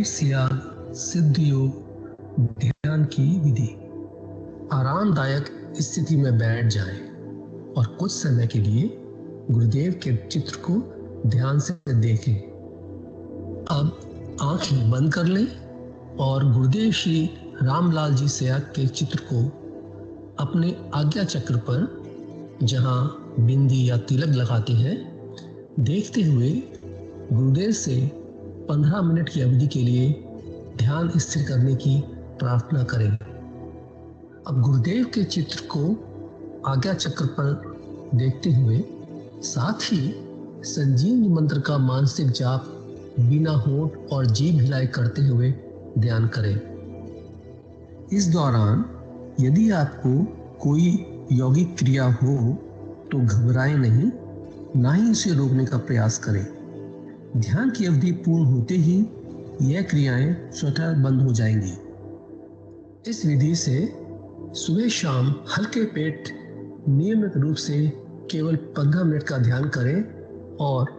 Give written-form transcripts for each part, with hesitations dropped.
शेष याग, सिद्ध योग, ध्यान की विधि। आरामदायक स्थिति में बैठ जाएं और कुछ समय के लिए गुरुदेव के चित्र को ध्यान से देखें। अब आंखें बंद कर लें और गुरुदेव श्री रामलाल जी सयाग के चित्र को अपने आज्ञा चक्र पर, जहां बिंदी या तिलक लगाते हैं, देखते हुए गुरुदेव से 15 मिनट की अवधि के लिए ध्यान स्थिर करने की प्रार्थना करें। अब गुरुदेव के चित्र को आज्ञा चक्र पर देखते हुए साथ ही संजीवनी मंत्र का मानसिक जाप बिना होंठ और जीभ हिलाए करते हुए ध्यान करें। इस दौरान यदि आपको कोई यौगिक क्रिया हो तो घबराएं नहीं, ना ही उसे रोकने का प्रयास करें। ध्यान की अवधि पूर्ण होते ही यह क्रियाएं स्वतः बंद हो जाएंगी। इस विधि से सुबह शाम हल्के पेट नियमित रूप से केवल 15 मिनट का ध्यान करें और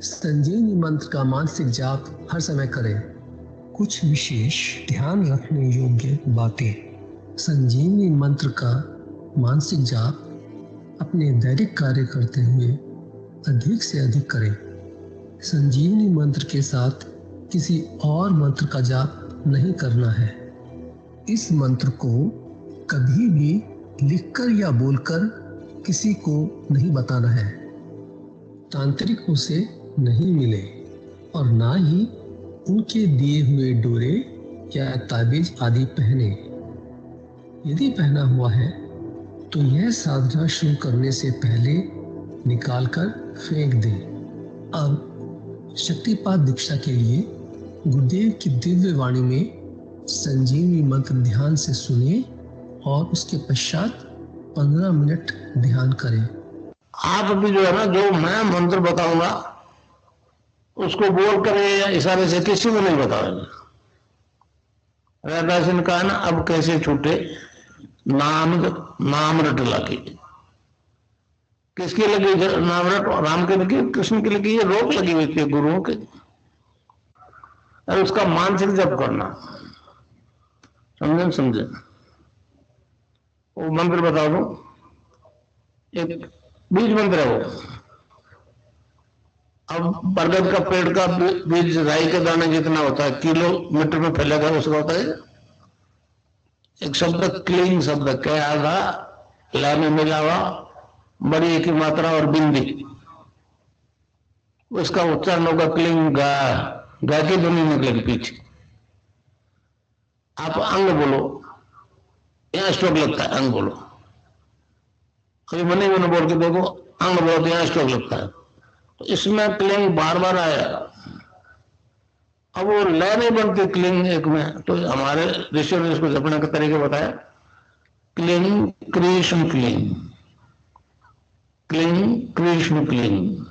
संजीवनी मंत्र का मानसिक जाप हर समय करें। कुछ विशेष ध्यान रखने योग्य बातें। संजीवनी मंत्र का मानसिक जाप अपने दैनिक कार्य करते हुए अधिक से अधिक करें। संजीवनी मंत्र के साथ किसी और मंत्र का जाप नहीं करना है। इस मंत्र को कभी भी लिखकर या बोलकर किसी को नहीं बताना है। तांत्रिकों से नहीं मिले और ना ही उनके दिए हुए डोरे या ताबीज आदि पहने। यदि पहना हुआ है तो यह साधना शुरू करने से पहले निकालकर फेंक दें। अब शक्तिपात दीक्षा के लिए गुरुदेव की दिव्य वाणी में संजीवनी मंत्र ध्यान से सुनिए और उसके पश्चात 15 मिनट ध्यान करें। आप भी जो है ना, जो मैं मंत्र बताऊंगा उसको बोल कर या इशारे से किसी को नहीं बताएंगे। रैदास ने कहा ना, अब कैसे छूटे नाम रट लगी। किसकी लगी नाम रट? राम की लगी, कृष्ण की लगी, ये रोक लगी हुई थी गुरुओं के। और उसका मानसिक जप करना, समझे? वो मंत्र बता दो, एक बीज मंत्र है वो। अब बरगद का पेड़ का बीज राई के दाने जितना होता है, किलोमीटर में फैलेगा, उसका होता है एक शब्द, क्लीन शब्द, क्या आधा ला में मिला हुआ, बड़ी एक ही मात्रा और बिंदी, उसका उच्चारण होगा क्लीन गा। गा की ध्वनि निकलेगी पीछे। आप अंग बोलो, यहां स्ट्रोक लगता है, अंग बोलो। कभी मनी मैंने बोल के देखो, अंग बोलो तो यहां स्ट्रोक लगता है। तो इसमें क्लिंग बार बार आएगा। अब वो लय नहीं बनती क्लिंग एक में, तो हमारे ऋषियों ने इसको जपने का तरीके बताया। Cling Krishna cling, cling Krishna cling.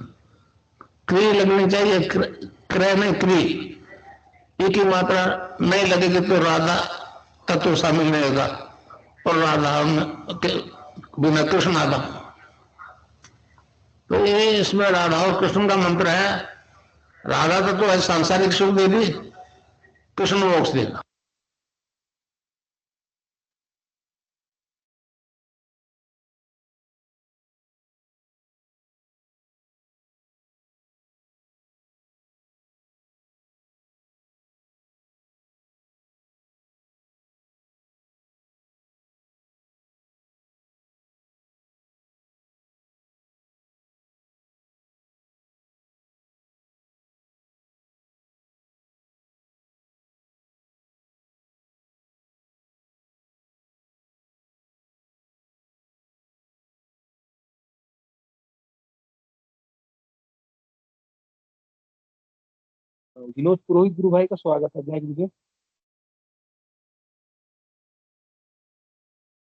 क्री लगनी चाहिए, क्रय नहीं क्री। एक ही मात्रा नहीं लगेगी तो राधा तत्व शामिल नहीं होगा, और राधा बिना कृष्ण आधा। तो ये इसमें राधा और कृष्ण का मंत्र है। राधा तत्व है सांसारिक सुख दे दी, कृष्ण मोक्ष देगा। विनोद पुरोहित गुरु भाई का स्वागत है। जय गुरुदेव।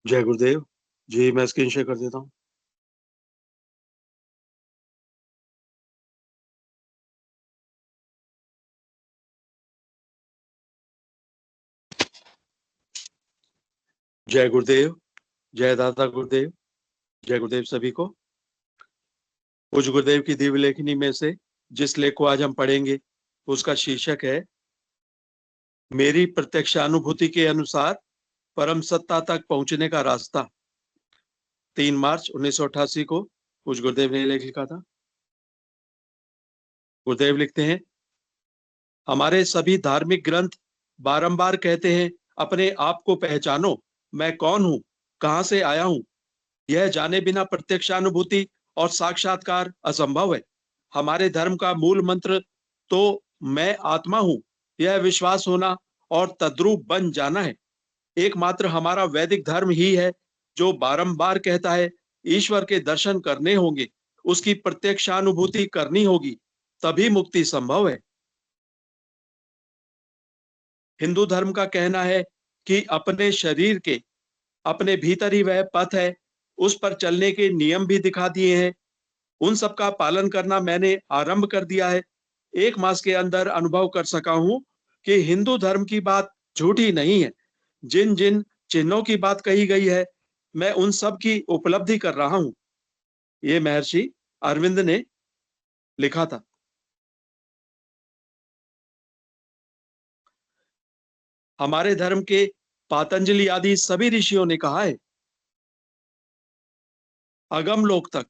जय गुरुदेव जी। मैं स्क्रीन शेयर कर देता हूँ। जय गुरुदेव, जय दादा गुरुदेव, जय गुरुदेव सभी को। पूज्य गुरुदेव की दिव्य लेखनी में से जिस लेख को आज हम पढ़ेंगे उसका शीर्षक है मेरी प्रत्यक्षानुभूति के अनुसार परम सत्ता तक पहुंचने का रास्ता। 3 मार्च 1988 को पूज्य गुरुदेव ने लेख लिखा था। गुरुदेव लिखते हैं, हमारे सभी धार्मिक ग्रंथ बारंबार कहते हैं, अपने आप को पहचानो, मैं कौन हूं, कहां से आया हूं। यह जाने बिना प्रत्यक्षानुभूति और साक्षात्कार असंभव है। हमारे धर्म का मूल मंत्र तो मैं आत्मा हूं, यह विश्वास होना और तद्रूप बन जाना है। एकमात्र हमारा वैदिक धर्म ही है जो बारंबार कहता है, ईश्वर के दर्शन करने होंगे, उसकी प्रत्यक्षानुभूति करनी होगी, तभी मुक्ति संभव है। हिंदू धर्म का कहना है कि अपने शरीर के अपने भीतर ही वह पथ है, उस पर चलने के नियम भी दिखा दिए हैं। उन सब का पालन करना मैंने आरंभ कर दिया है। 1 मास के अंदर अनुभव कर सका हूं कि हिंदू धर्म की बात झूठी नहीं है। जिन जिन चिन्हों की बात कही गई है, मैं उन सब की उपलब्धि कर रहा हूं। ये महर्षि अरविंद ने लिखा था। हमारे धर्म के पातंजलि आदि सभी ऋषियों ने कहा है, अगम लोक तक।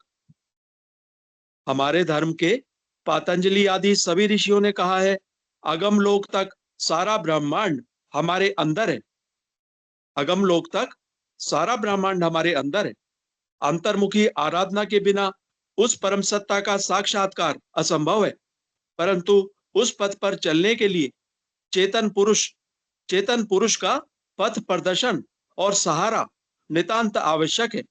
हमारे धर्म के पातंजलि आदि सभी ऋषियों ने कहा है, अगम लोक तक सारा ब्रह्मांड हमारे अंदर है। अगम लोक तक सारा ब्रह्मांड हमारे अंदर है। अंतर्मुखी आराधना के बिना उस परम सत्ता का साक्षात्कार असंभव है, परंतु उस पथ पर चलने के लिए चेतन पुरुष का पथ प्रदर्शन और सहारा नितांत आवश्यक है।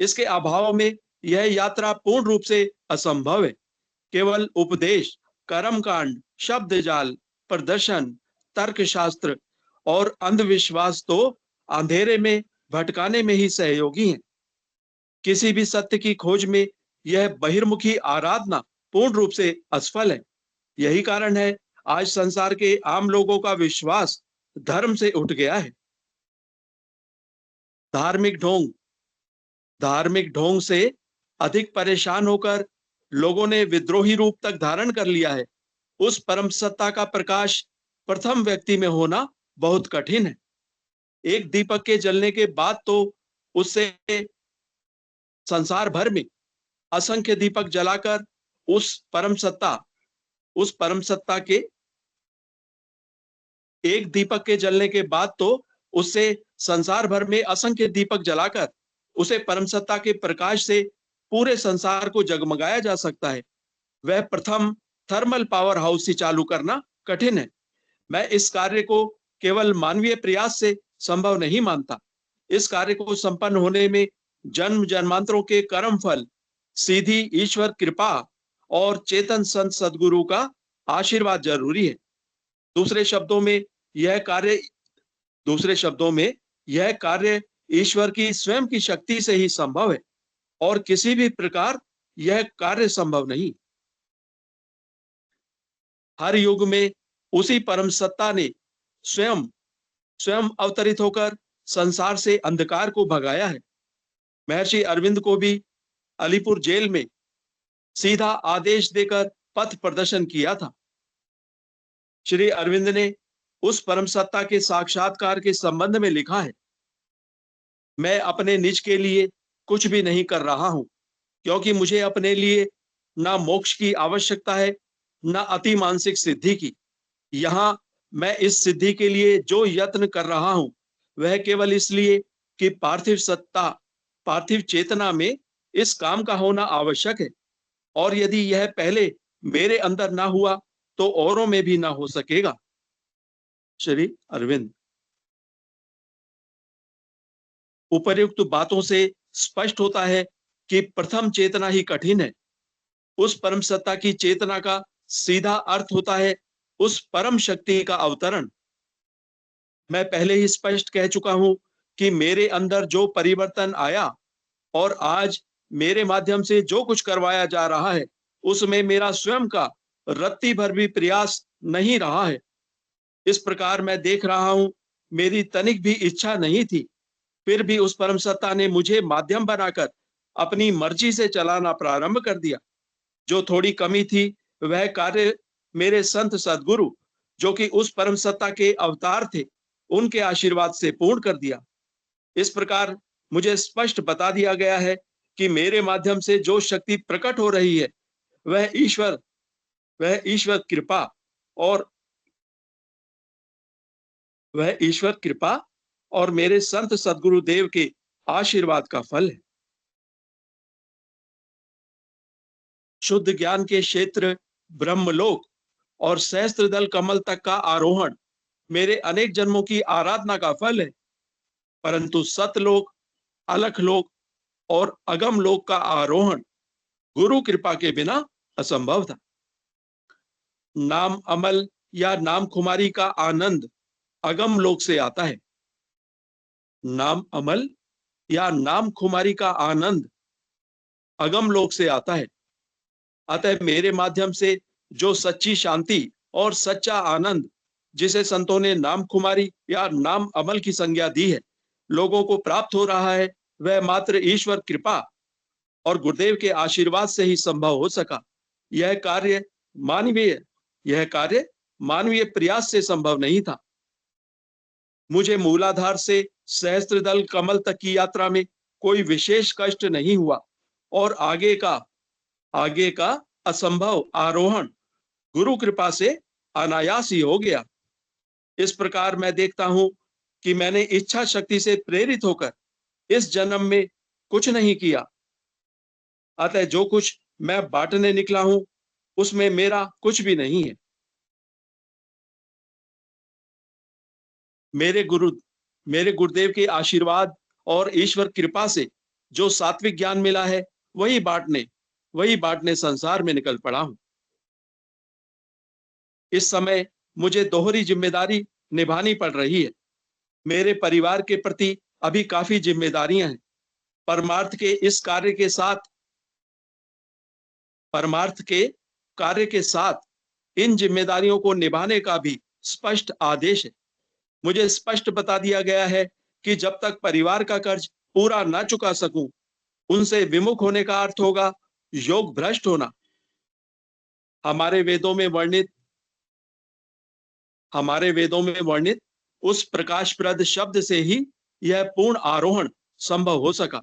इसके अभाव में यह यात्रा पूर्ण रूप से असंभव है। केवल उपदेश, कर्मकांड, शब्द जाल, प्रदर्शन, तर्कशास्त्र और अंधविश्वास तो अंधेरे में भटकाने में ही सहयोगी हैं। किसी भी सत्य की खोज में यह बहिर्मुखी आराधना पूर्ण रूप से असफल है। यही कारण है आज संसार के आम लोगों का विश्वास धर्म से उठ गया है। धार्मिक ढोंग से अधिक परेशान होकर लोगों ने विद्रोही रूप तक धारण कर लिया है। उस परम सत्ता का प्रकाश प्रथम व्यक्ति में होना बहुत कठिन है। एक दीपक के जलने के बाद तो उससे संसार भर में असंख्य दीपक जलाकर उस परम सत्ता के एक दीपक के जलने के बाद तो उससे संसार भर में असंख्य दीपक जलाकर उसे परम सत्ता के प्रकाश से पूरे संसार को जगमगाया जा सकता है। वह प्रथम थर्मल पावर हाउस ही चालू करना कठिन है। मैं इस कार्य को केवल मानवीय प्रयास से संभव नहीं मानता। इस कार्य को संपन्न होने में जन्म जन्मांतरों के कर्म फल, सीधी ईश्वर कृपा और चेतन संत सदगुरु का आशीर्वाद जरूरी है। दूसरे शब्दों में यह कार्य ईश्वर की स्वयं की शक्ति से ही संभव है और किसी भी प्रकार यह कार्य संभव नहीं। हर युग में उसी परम सत्ता ने स्वयं अवतरित होकर संसार से अंधकार को भगाया है। महर्षि अरविंद को भी अलीपुर जेल में सीधा आदेश देकर पथ प्रदर्शन किया था। श्री अरविंद ने उस परम सत्ता के साक्षात्कार के संबंध में लिखा है, मैं अपने निज के लिए कुछ भी नहीं कर रहा हूं, क्योंकि मुझे अपने लिए ना मोक्ष की आवश्यकता है, ना अति मानसिक सिद्धि की। यहां मैं इस सिद्धि के लिए जो यत्न कर रहा हूं, वह केवल इसलिए कि पार्थिव चेतना में इस काम का होना आवश्यक है, और यदि यह पहले मेरे अंदर ना हुआ तो औरों में भी ना हो सकेगा। श्री अरविंद। उपर्युक्त बातों से स्पष्ट होता है कि प्रथम चेतना ही कठिन है। उस परम सत्ता की चेतना का सीधा अर्थ होता है उस परम शक्ति का अवतरण। मैं पहले ही स्पष्ट कह चुका हूं कि मेरे अंदर जो परिवर्तन आया और आज मेरे माध्यम से जो कुछ करवाया जा रहा है, उसमें मेरा स्वयं का रत्ती भर भी प्रयास नहीं रहा है। इस प्रकार मैं देख रहा हूं, मेरी तनिक भी इच्छा नहीं थी, फिर भी उस परम सत्ता ने मुझे माध्यम बनाकर अपनी मर्जी से चलाना प्रारंभ कर दिया। जो थोड़ी कमी थी, वह कार्य मेरे संत सदगुरु जो कि उस परम सत्ता के अवतार थे, उनके आशीर्वाद से पूर्ण कर दिया। इस प्रकार मुझे स्पष्ट बता दिया गया है कि मेरे माध्यम से जो शक्ति प्रकट हो रही है वह ईश्वर कृपा और मेरे संत सदगुरु देव के आशीर्वाद का फल है। शुद्ध ज्ञान के क्षेत्र ब्रह्मलोक और सहस्त्रदल कमल तक का आरोहण मेरे अनेक जन्मों की आराधना का फल है, परंतु सतलोक, अलख लोक और अगम लोक का आरोहण गुरु कृपा के बिना असंभव था। नाम अमल या नाम खुमारी का आनंद अगम लोक से आता है। नाम अमल या नाम खुमारी का आनंद अगम लोक से आता है। अतः मेरे माध्यम से जो सच्ची शांति और सच्चा आनंद, जिसे संतों ने नाम खुमारी या नाम अमल की संज्ञा दी है, लोगों को प्राप्त हो रहा है, वह मात्र ईश्वर कृपा और गुरुदेव के आशीर्वाद से ही संभव हो सका। यह कार्य मानवीय प्रयास से संभव नहीं था। मुझे मूलाधार से सहस्त्रदल कमल तक की यात्रा में कोई विशेष कष्ट नहीं हुआ और आगे का असंभव आरोहण गुरु कृपा से अनायास ही हो गया। इस प्रकार मैं देखता हूं कि मैंने इच्छा शक्ति से प्रेरित होकर इस जन्म में कुछ नहीं किया। अतः जो कुछ मैं बांटने निकला हूं उसमें मेरा कुछ भी नहीं है। मेरे गुरुदेव के आशीर्वाद और ईश्वर कृपा से जो सात्विक ज्ञान मिला है वही बांटने संसार में निकल पड़ा हूं। इस समय मुझे दोहरी जिम्मेदारी निभानी पड़ रही है। मेरे परिवार के प्रति अभी काफी जिम्मेदारियां हैं। परमार्थ के कार्य के साथ इन जिम्मेदारियों को निभाने का भी स्पष्ट आदेश है। मुझे स्पष्ट बता दिया गया है कि जब तक परिवार का कर्ज पूरा न चुका सकूं, उनसे विमुख होने का अर्थ होगा योग भ्रष्ट होना। हमारे वेदों में वर्णित उस प्रकाशप्रद शब्द से ही यह पूर्ण आरोहण संभव हो सका।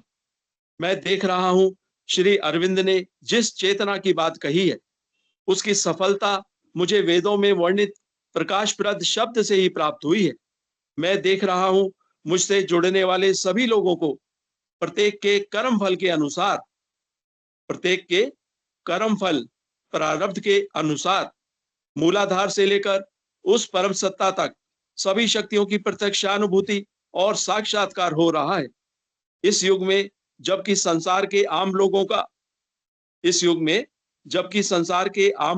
मैं देख रहा हूं श्री अरविंद ने जिस चेतना की बात कही है, उसकी सफलता मुझे वेदों में वर्णित प्रकाशप्रद शब्द से ही प्राप्त हुई है। मैं देख रहा हूं मुझसे जुड़ने वाले सभी लोगों को प्रत्येक के कर्म फल प्रारब्ध के अनुसार मूलाधार से लेकर उस परम सत्ता तक सभी शक्तियों की प्रत्यक्षानुभूति और साक्षात्कार हो रहा है। इस युग में जबकि संसार के आम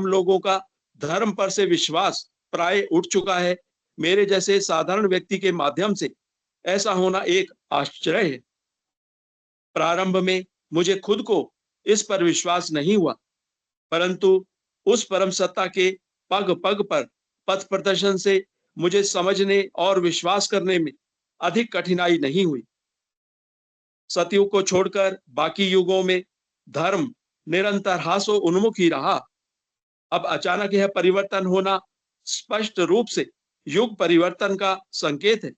लोगों का धर्म पर से विश्वास प्राय उठ चुका है, मेरे जैसे साधारण व्यक्ति के माध्यम से ऐसा होना एक आश्चर्य है। प्रारंभ में मुझे खुद को इस पर विश्वास नहीं हुआ, परंतु उस परम सत्ता के पग पग पर पथ प्रदर्शन से मुझे समझने और विश्वास करने में अधिक कठिनाई नहीं हुई। सतयुग को छोड़कर बाकी युगों में धर्म निरंतर हासो उन्मुख ही रहा। अब अचानक यह परिवर्तन होना स्पष्ट रूप से युग परिवर्तन का संकेत है।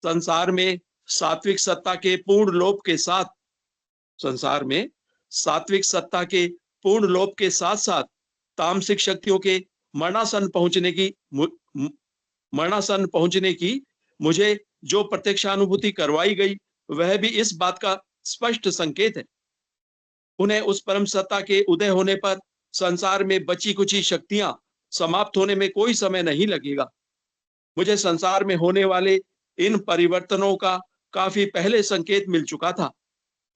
संसार में सात्विक सत्ता के पूर्ण लोप के साथ साथ तामसिक शक्तियों के मरणासन पहुंचने की मुझे जो प्रत्यक्षानुभूति करवाई गई, वह भी इस बात का स्पष्ट संकेत है। उन्हें उस परम सत्ता के उदय होने पर संसार में बची कुची शक्तियां समाप्त होने में कोई समय नहीं लगेगा। मुझे संसार में होने वाले इन परिवर्तनों का काफी पहले संकेत मिल चुका था,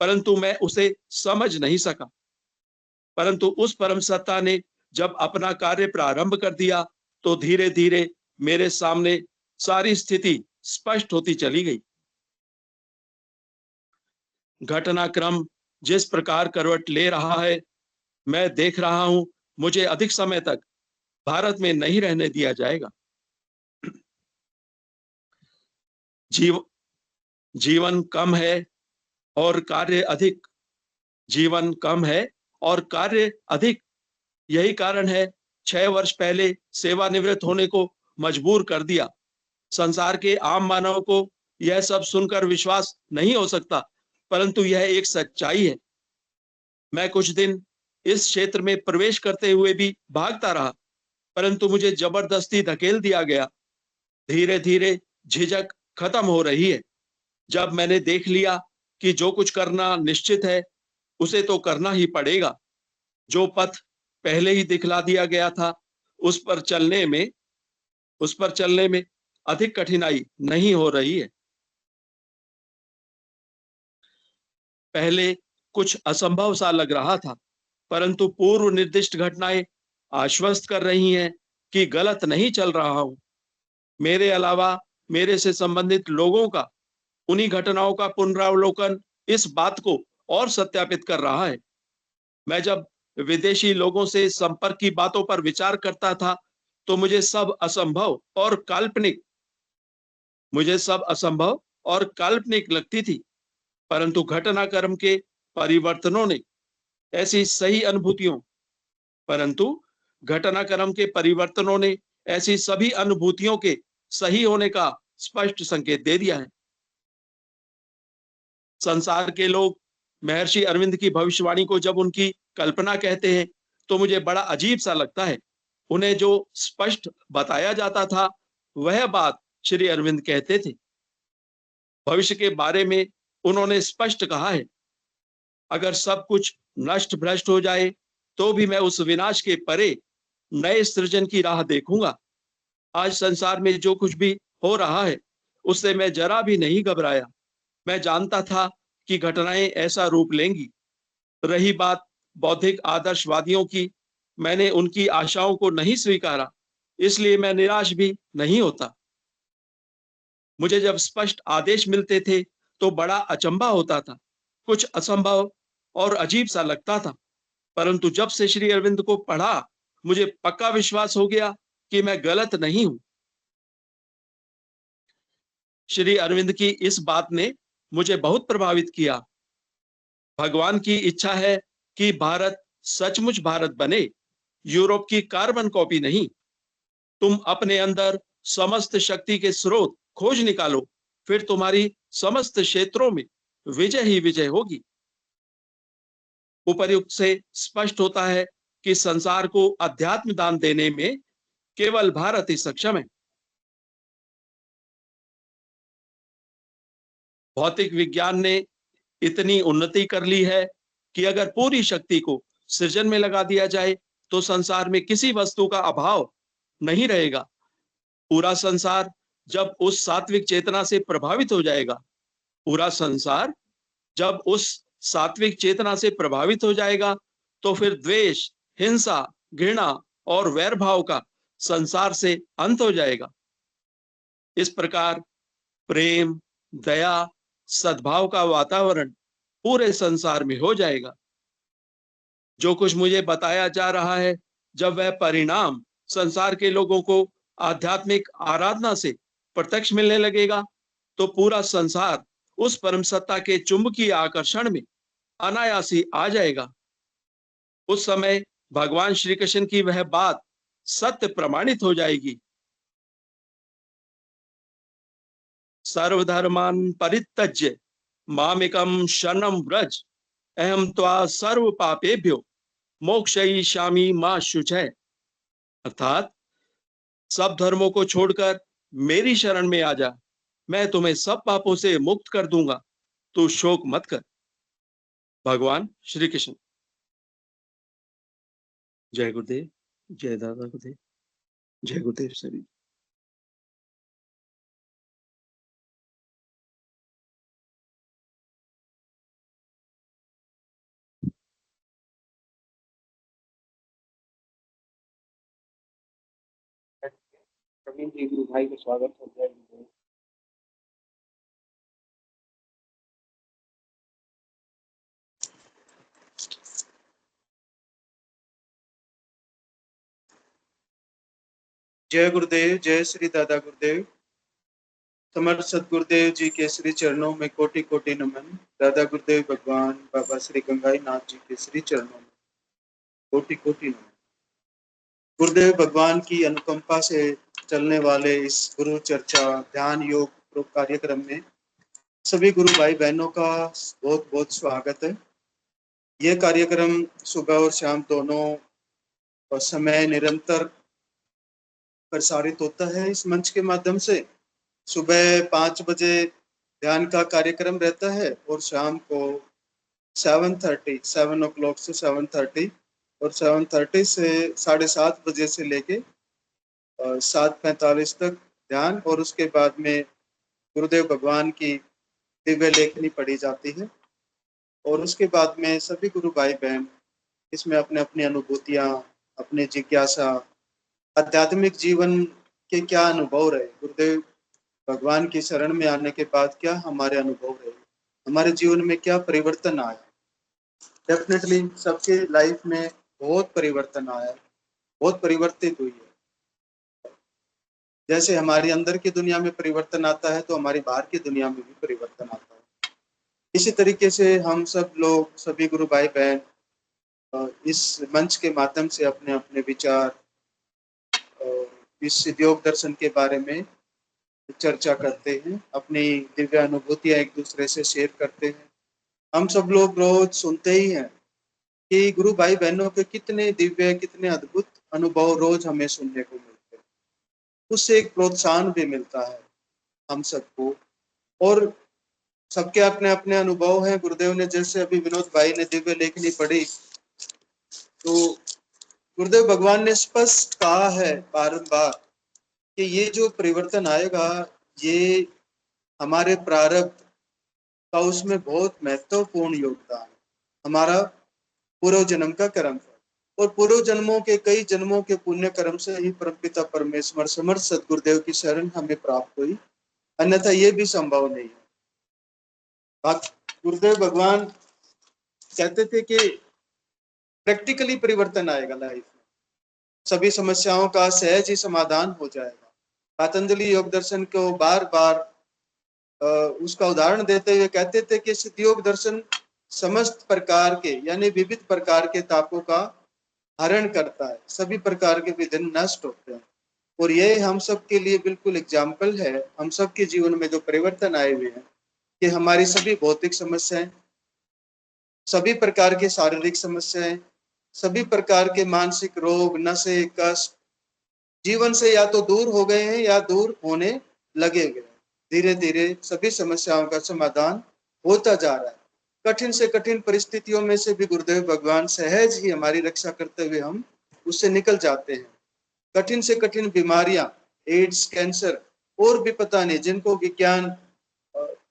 परंतु मैं उसे समझ नहीं सका। परंतु उस परम सत्ता ने जब अपना कार्य प्रारंभ कर दिया तो धीरे धीरे मेरे सामने सारी स्थिति स्पष्ट होती चली गई। घटनाक्रम जिस प्रकार करवट ले रहा है, मैं देख रहा हूं मुझे अधिक समय तक भारत में नहीं रहने दिया जाएगा। जीवन कम है और कार्य अधिक। यही कारण है 6 वर्ष पहले सेवानिवृत्त होने को मजबूर कर दिया। संसार के आम मानव को यह सब सुनकर विश्वास नहीं हो सकता, परंतु यह एक सच्चाई है। मैं कुछ दिन इस क्षेत्र में प्रवेश करते हुए भी भागता रहा, परंतु मुझे जबरदस्ती धकेल दिया गया। धीरे धीरे झिझक खत्म हो रही है। जब मैंने देख लिया कि जो कुछ करना निश्चित है उसे तो करना ही पड़ेगा। जो पथ पहले ही दिखला दिया गया था उस पर चलने में अधिक कठिनाई नहीं हो रही है। पहले कुछ असंभव सा लग रहा था, परंतु पूर्व निर्दिष्ट घटनाएं आश्वस्त कर रही हैं कि गलत नहीं चल रहा हूं। मेरे अलावा मेरे से संबंधित लोगों का उन्हीं घटनाओं का पुनरावलोकन इस बात को और सत्यापित कर रहा है। मैं जब विदेशी लोगों से संपर्क की बातों पर विचार करता था तो मुझे सब असंभव और काल्पनिक लगती थी, परंतु घटनाक्रम के परिवर्तनों ने ऐसी सही अनुभूतियों परंतु घटनाक्रम के परिवर्तनों ने ऐसी सभी अनुभूतियों के सही होने का स्पष्ट संकेत दे दिया है। संसार के लोग महर्षि अरविंद की भविष्यवाणी को जब उनकी कल्पना कहते हैं तो मुझे बड़ा अजीब सा लगता है। उन्हें जो स्पष्ट बताया जाता था वह बात श्री अरविंद कहते थे। भविष्य के बारे में उन्होंने स्पष्ट कहा है, अगर सब कुछ नष्ट भ्रष्ट हो जाए तो भी मैं उस विनाश के परे नए सृजन की राह देखूंगा। आज संसार में जो कुछ भी हो रहा है उससे मैं जरा भी नहीं घबराया। मैं जानता था कि घटनाएं ऐसा रूप लेंगी। रही बात बौद्धिक आदर्शवादियों की, मैंने उनकी आशाओं को नहीं स्वीकारा, इसलिए मैं निराश भी नहीं होता। मुझे जब स्पष्ट आदेश मिलते थे तो बड़ा अचंभा होता था, कुछ असंभव और अजीब सा लगता था, परंतु जब से श्री अरविंद को पढ़ा मुझे पक्का विश्वास हो गया कि मैं गलत नहीं हूं। श्री अरविंद की इस बात ने मुझे बहुत प्रभावित किया। भगवान की इच्छा है कि भारत सचमुच भारत बने, यूरोप की कार्बन कॉपी नहीं। तुम अपने अंदर समस्त शक्ति के स्रोत खोज निकालो, फिर तुम्हारी समस्त क्षेत्रों में विजय ही विजय होगी। उपर्युक्त से स्पष्ट होता है कि संसार को अध्यात्म दान देने में केवल भारत ही सक्षम है। भौतिक विज्ञान ने इतनी उन्नति कर ली है कि अगर पूरी शक्ति को सृजन में लगा दिया जाए तो संसार में किसी वस्तु का अभाव नहीं रहेगा। पूरा संसार जब उस सात्विक चेतना से प्रभावित हो जाएगा, पूरा संसार जब उस सात्विक चेतना से प्रभावित हो जाएगा तो फिर द्वेष, हिंसा, घृणा और वैर भाव का संसार से अंत हो जाएगा। इस प्रकार प्रेम, दया, सद्भाव का वातावरण पूरे संसार में हो जाएगा। जो कुछ मुझे बताया जा रहा है, जब वह परिणाम संसार के लोगों को आध्यात्मिक आराधना से प्रत्यक्ष मिलने लगेगा तो पूरा संसार उस परम सत्ता के चुंबकीय आकर्षण में अनायासी आ जाएगा। उस समय भगवान श्री कृष्ण की वह बात सत्य प्रमाणित हो जाएगी। सर्वधर्मान परित्यज्य मामेकं शरणं व्रज, अहम त्वा सर्व पापेभ्यो मोक्षयिष्यामि मा शुचय। अर्थात सब धर्मों को छोड़कर मेरी शरण में आ जा, मैं तुम्हें सब पापों से मुक्त कर दूंगा, तू शोक मत कर। भगवान श्री कृष्ण। जय गुरुदेव, जय दादा गुरुदेव, जय गुरुदेव सभी। प्रवीण जी गुरु भाई का स्वागत है। जय गुरुदेव। जय गुरुदेव, जय श्री दादा गुरुदेव। समर्थ सदगुरुदेव जी के श्री चरणों में कोटि कोटि नमन। दादा गुरुदेव भगवान बाबा श्री गंगाई नाथ जी के श्री चरणों में कोटि कोटि नमन। गुरुदेव भगवान की अनुकंपा से चलने वाले इस गुरु चर्चा ध्यान योग कार्यक्रम में सभी गुरु भाई बहनों का बहुत बहुत स्वागत है। यह कार्यक्रम सुबह और शाम दोनों समय निरंतर प्रसारित होता है इस मंच के माध्यम से। सुबह 5 बजे ध्यान का कार्यक्रम रहता है और शाम को 7 o'clock से 7:30 और 7:30 से 7:30 बजे से लेके 7:45 तक ध्यान, और उसके बाद में गुरुदेव भगवान की दिव्य लेखनी पढ़ी जाती है। और उसके बाद में सभी गुरु भाई बहन इसमें अपने अपनी अनुभूतियाँ, अपने जिज्ञासा, आध्यात्मिक जीवन के क्या अनुभव रहे, गुरुदेव भगवान की शरण में आने के बाद क्या हमारे अनुभव रहे, हमारे जीवन में क्या परिवर्तन आया। डेफिनेटली सबके लाइफ में बहुत परिवर्तन आया, बहुत परिवर्तित हुई है। जैसे हमारे अंदर की दुनिया में परिवर्तन आता है तो हमारी बाहर की दुनिया में भी परिवर्तन आता है। इसी तरीके से हम सब लोग, सभी गुरु भाई बहन इस मंच के माध्यम से अपने अपने विचार इस योग दर्शन के बारे में चर्चा करते हैं, अपनी दिव्य अनुभूतियां एक दूसरे से शेयर करते हैं। हम सब लोग रोज सुनते ही हैं कि गुरु भाई बहनों के कितने दिव्य, कितने अद्भुत अनुभव रोज हमें सुनने को मिलते हैं। उससे एक प्रोत्साहन भी मिलता है हम सबको, और सबके अपने अपने अनुभव हैं। गुरुदेव ने, जैसे अभी विनोद भाई ने दिव्य लेखनी पढ़ी, तो गुरुदेव भगवान ने स्पष्ट कहा है बारंबार कि ये जो परिवर्तन आएगा ये हमारे प्रारब्ध का उसमें बहुत महत्वपूर्ण योगदान है, हमारा पूर्व जन्म का कर्म है, और पूर्व जन्मों के कई जन्मों के पुण्य कर्म से ही परमपिता परमेश्वर समर्थ सदगुरुदेव की शरण हमें प्राप्त हुई, अन्यथा ये भी संभव नहीं है। गुरुदेव भगवान कहते थे कि प्रैक्टिकली परिवर्तन आएगा लाइफ में, सभी समस्याओं का सहज ही समाधान हो जाएगा। पतंजलि योग दर्शन को बार बार उसका उदाहरण देते हुए कहते थे कि सिद्ध योग दर्शन समस्त प्रकार के यानी विविध प्रकार के तापों का हरण करता है, सभी प्रकार के विघ्न नष्ट होते हैं। और ये हम सब के लिए बिल्कुल एग्जाम्पल है, हम सब के जीवन में जो परिवर्तन आए हुए हैं कि हमारी सभी भौतिक समस्याएं, सभी प्रकार के शारीरिक समस्याएं, सभी प्रकार के मानसिक रोग, नशे, कष्ट जीवन से या तो दूर हो गए हैं या दूर होने लगे हुए हैं। धीरे धीरे सभी समस्याओं का समाधान होता जा रहा है। कठिन से कठिन परिस्थितियों में से भी गुरुदेव भगवान सहज ही हमारी रक्षा करते हुए हम उससे निकल जाते हैं। कठिन से कठिन बीमारियां, एड्स, कैंसर और भी पता नहीं जिनको विज्ञान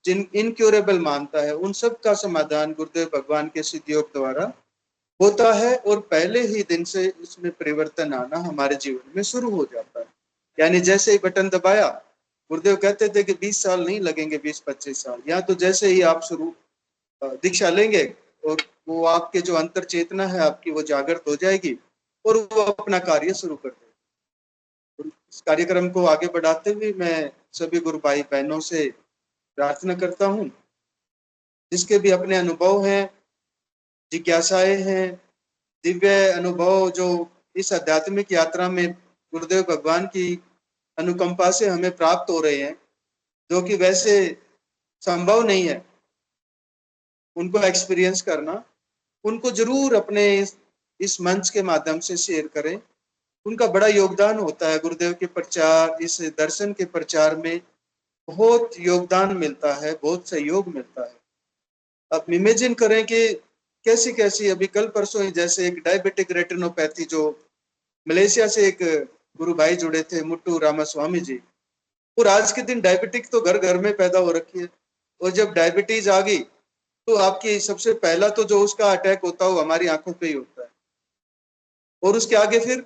जिन इनक्योरेबल मानता है, उन सब का समाधान गुरुदेव भगवान के सिद्ध योग द्वारा होता है, और पहले ही दिन से इसमें परिवर्तन आना हमारे जीवन में शुरू हो जाता है। यानी जैसे ही बटन दबाया, गुरुदेव कहते थे कि 20 साल नहीं लगेंगे, 20-25 साल, या तो जैसे ही आप शुरू दीक्षा लेंगे और वो आपके जो अंतर चेतना है आपकी वो जागृत हो जाएगी और वो अपना कार्य शुरू कर देगी। इस कार्यक्रम को आगे बढ़ाते हुए मैं सभी गुरु भाई बहनों से प्रार्थना करता हूँ, जिसके भी अपने अनुभव हैं, जिज्ञासाएं हैं, दिव्य अनुभव जो इस आध्यात्मिक यात्रा में गुरुदेव भगवान की अनुकंपा से हमें प्राप्त हो रहे हैं, जो कि वैसे संभव नहीं है उनको एक्सपीरियंस करना, उनको जरूर अपने इस मंच के माध्यम से शेयर करें। उनका बड़ा योगदान होता है गुरुदेव के प्रचार, इस दर्शन के प्रचार में बहुत योगदान मिलता है, बहुत सहयोग मिलता है। अब इमेजिन करें कि कैसी कैसी, अभी कल परसों जैसे एक डायबिटिक रेटिनोपैथी, जो मलेशिया से एक गुरु भाई जुड़े थे, मुट्टू रामास्वामी जी, और आज के दिन डायबिटिक तो घर घर में पैदा हो रखी है, और जब डायबिटीज आ गई तो आपकी सबसे पहला तो जो उसका अटैक होता है वो हमारी आंखों पे ही होता है, और उसके आगे फिर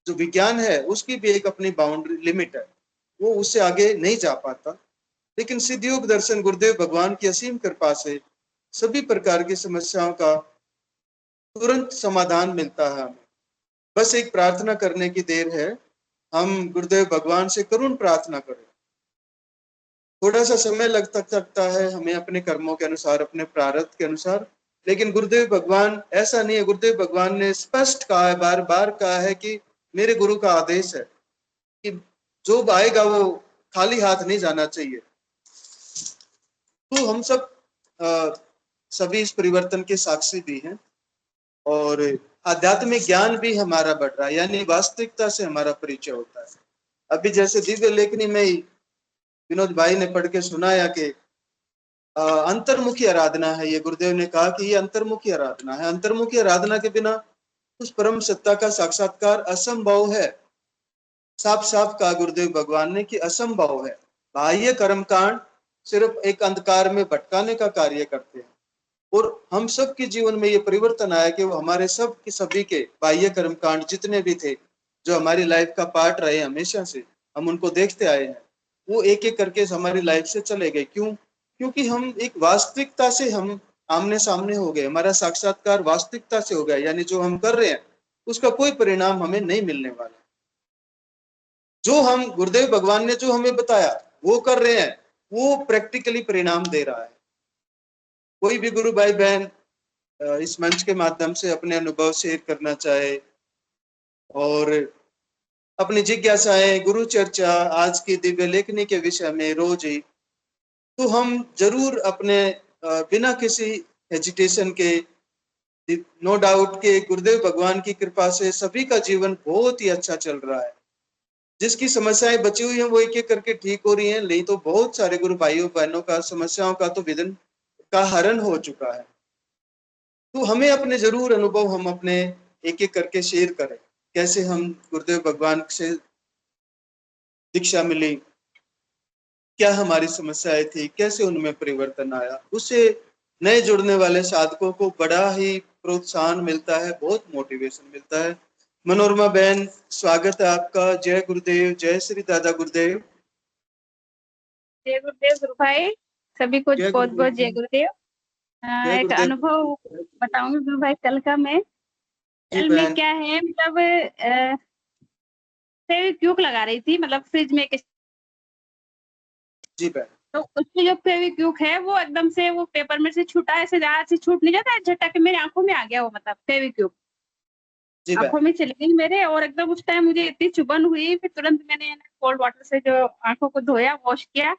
जो विज्ञान है उसकी भी एक अपनी बाउंड्री लिमिट है, वो उससे आगे नहीं जा पाता। लेकिन सिद्ध योग दर्शन गुरुदेव भगवान की असीम कृपा से सभी प्रकार की समस्याओं का तुरंत समाधान मिलता है हमें। बस एक प्रार्थना करने की देर है, हम गुरुदेव भगवान से करुण प्रार्थना करें। थोड़ा सा समय लग सकता है हमें अपने कर्मों के अनुसार, अपने प्रारब्ध के अनुसार, लेकिन गुरुदेव भगवान ऐसा नहीं है। गुरुदेव भगवान ने स्पष्ट कहा है, बार बार कहा है कि मेरे गुरु का आदेश है कि जो आएगा वो खाली हाथ नहीं जाना चाहिए। तो हम सब सभी इस परिवर्तन के साक्षी भी हैं और आध्यात्मिक ज्ञान भी हमारा बढ़ रहा है, यानी वास्तविकता से हमारा परिचय होता है। अभी जैसे दिव्य लेखनी में ही विनोद भाई ने पढ़ के सुनाया कि अंतर्मुखी आराधना है। ये गुरुदेव ने कहा कि ये अंतर्मुखी आराधना है। अंतर्मुखी आराधना के बिना उस परम सत्ता का साक्षात्कार असंभव है। साफ साफ कहा गुरुदेव भगवान ने कि असंभव है। बाह्य कर्मकांड सिर्फ एक अंधकार में भटकाने का कार्य करते हैं और हम सब के जीवन में ये परिवर्तन आया कि वो हमारे सब के सभी के बाह्य कर्मकांड जितने भी थे जो हमारी लाइफ का पार्ट रहे हमेशा से, हम उनको देखते आए हैं, वो एक एक करके हमारी लाइफ से चले गए। क्यों? क्योंकि हम एक वास्तविकता से हम आमने सामने हो गए, हमारा साक्षात्कार वास्तविकता से हो गया, यानी जो हम कर रहे हैं उसका कोई परिणाम हमें नहीं मिलने वाला। जो हम गुरुदेव भगवान ने जो हमें बताया वो कर रहे हैं, वो प्रैक्टिकली परिणाम दे रहा है। कोई भी गुरु भाई बहन इस मंच के माध्यम से अपने अनुभव शेयर करना चाहे और अपनी जिज्ञासाएं, गुरु चर्चा, आज की दिव्य लेखनी के विषय में रोज ही, तो हम जरूर अपने बिना किसी हेजिटेशन के, नो डाउट के गुरुदेव भगवान की कृपा से सभी का जीवन बहुत ही अच्छा चल रहा है। जिसकी समस्याएं बची हुई हैं वो एक एक करके ठीक हो रही हैं, नहीं तो बहुत सारे गुरु भाइयों बहनों का समस्याओं का तो विघ्न का हरण हो चुका है। तो हमें अपने जरूर अनुभव हम अपने एक एक करके शेयर करें, कैसे हम गुरुदेव भगवान से दीक्षा मिली, क्या हमारी समस्याएं थी, कैसे उनमें परिवर्तन आया। उससे नए जुड़ने वाले साधकों को बड़ा ही प्रोत्साहन मिलता है, बहुत मोटिवेशन मिलता है। मनोरमा बहन, स्वागत है आपका। जय गुरुदेव, जय श्री दादा गुरुदेव। जय गुरुदेव गुरु भाई, सभी को जय बहुत बहुत जय गुरुदेव। गुरुदेव। जय एक गुरुदेव। अनुभव बताऊंगी गुरु भाई कल का। मैं जी कल में बहन। क्या है, मतलब फेविक्विक लगा रही थी, मतलब फ्रिज में जी बहन। तो उसमें जो फेविक्विक है वो एकदम से वो पेपर में से छूटा, ऐसे हाथ से छूट नहीं जाता है, झटक मेरी आंखों में आ गया वो, मतलब फेविक्विक जी बहन। आंखों में चली गई मेरे। और एकदम उस टाइम मुझे इतनी चुभन हुई, फिर तुरंत मैंने कोल्ड वाटर से जो आंखों को धोया, वॉश किया,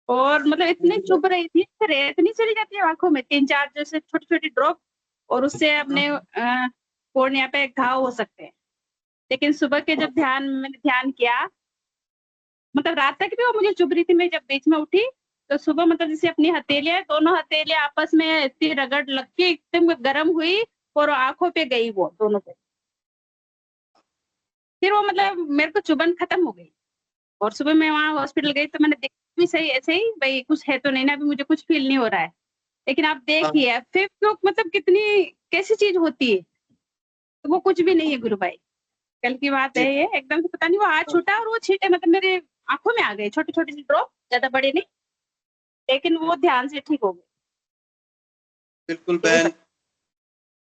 और मतलब इतनी चुभ रही थी, रेत नहीं चली जाती है आंखों में, 3-4 जैसे छोटी छोटी ड्रॉप, और उससे अपने कोर्निया पे घाव हो सकते हैं। लेकिन सुबह के जब मैंने ध्यान किया, मतलब रात तक भी वो मुझे चुभ रही थी, मैं जब बीच में उठी तो सुबह मतलब जैसे अपनी हथेलियां, दोनों हथेलियां आपस में इतनी रगड़ लग के एकदम गर्म हुई और आंखों पे गई वो दोनों पे। फिर वो मतलब मेरे को चुभन खत्म हो गई, और सुबह मैं वहाँ हॉस्पिटल गई तो मैंने देखा भी सही ऐसे ही, भाई कुछ है तो नहीं ना, अभी मुझे कुछ फील नहीं हो रहा है। लेकिन आप देखिए फेविक्विक मतलब कितनी कैसी चीज होती है, तो वो कुछ भी नहीं है गुरु भाई। कल की बात है जी। ये, एकदम से पता नहीं वो हाथ छूटा और वो छींटे मतलब मेरे आंखों में आ गए, छोटी छोटी सी ड्रॉप, ज्यादा बड़े नहीं, लेकिन वो ध्यान से ठीक हो गए। बिल्कुल बहन,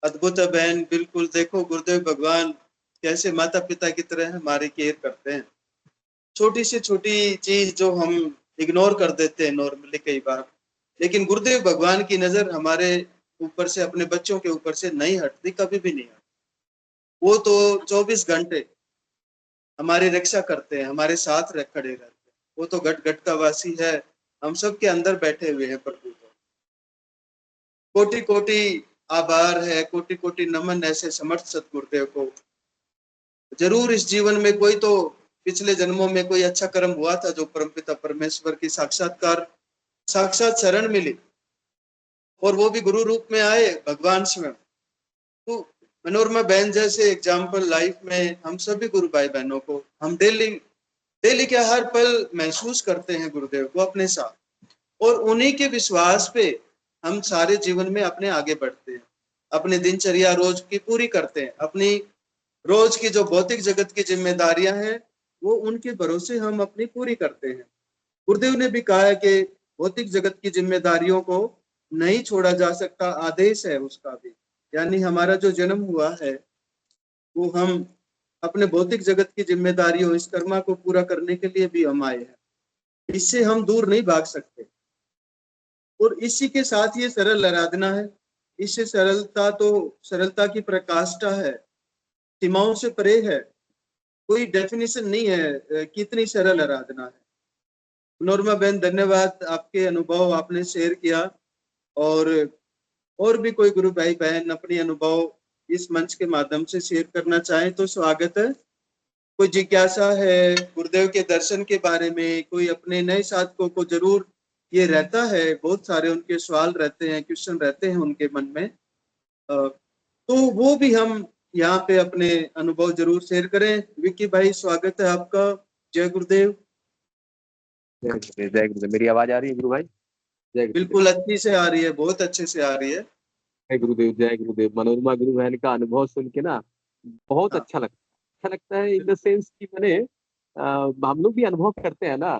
अद्भुत है बहन। बिल्कुल देखो गुरुदेव भगवान कैसे माता पिता की तरह हमारी केयर करते हैं। छोटी से छोटी चीज जो हम इग्नोर कर देते हैं नॉर्मली कई बार, लेकिन गुरुदेव भगवान की नजर हमारे ऊपर से, अपने बच्चों के ऊपर से नहीं हटती, कभी भी नहीं हटती। वो तो 24 घंटे हमारी रक्षा करते हैं, हमारे साथ खड़े रहते हैं। वो तो घट घट का वासी है, हम सब के अंदर बैठे हुए हैं प्रभु। तो कोटि कोटि आभार है, कोटि कोटि नमन ऐसे समर्थ सतगुरुदेव को। जरूर इस जीवन में कोई तो पिछले जन्मों में कोई अच्छा कर्म हुआ था जो परमपिता परमेश्वर की साक्षात शरण मिली, और वो भी गुरु रूप में आए भगवान स्वयं। तो मनोरमा बहन जैसे एग्जाम्पल लाइफ में हम सभी गुरु भाई बहनों को हम डेली के हर पल महसूस करते हैं गुरुदेव को अपने साथ, और उन्हीं के विश्वास पे हम सारे जीवन में अपने आगे बढ़ते हैं, अपनी दिनचर्या रोज की पूरी करते हैं, अपनी रोज की जो भौतिक जगत की जिम्मेदारियां हैं वो उनके भरोसे हम अपनी पूरी करते हैं। गुरुदेव ने भी कहा है कि भौतिक जगत की जिम्मेदारियों को नहीं छोड़ा जा सकता, आदेश है उसका भी। यानी हमारा जो जन्म हुआ है वो हम अपने भौतिक जगत की जिम्मेदारियों, इस कर्मा को पूरा करने के लिए भी हम आए हैं, इससे हम दूर नहीं भाग सकते। और इसी के साथ ये सरल आराधना है, इससे सरलता की प्रकाष्ठा है। सीमाओं से परे है, कोई डेफिनेशन नहीं है। कितनी सरल आराधना है। नोरमा बहन, धन्यवाद, आपके अनुभव आपने शेयर किया। और भी कोई गुरु भाई बहन अपनी अनुभव इस मंच के माध्यम से शेयर करना चाहें तो स्वागत है। कोई जिज्ञासा है गुरुदेव के दर्शन के बारे में, कोई अपने नए साधकों को जरूर ये रहता है, बहुत सारे उनके सवाल रहते हैं, क्वेश्चन रहते हैं उनके मन में, तो वो भी हम यहाँ पे अपने अनुभव जरूर शेयर करें। विक्की भाई, स्वागत है आपका। जय गुरुदेव। जय गुरुदेव, जय गुरुदेव। मेरी आवाज आ रही है गुरु भाई? जय गुरुदेव। बिल्कुल अच्छी से आ रही है, बहुत अच्छे से आ रही है। जय गुरुदेव, जय गुरुदेव। मनोरमा गुरु बहन का अनुभव सुन के ना बहुत हाँ, अच्छा लगता है इन द सेंस कि मैंने हम लोग भी अनुभव करते हैं ना,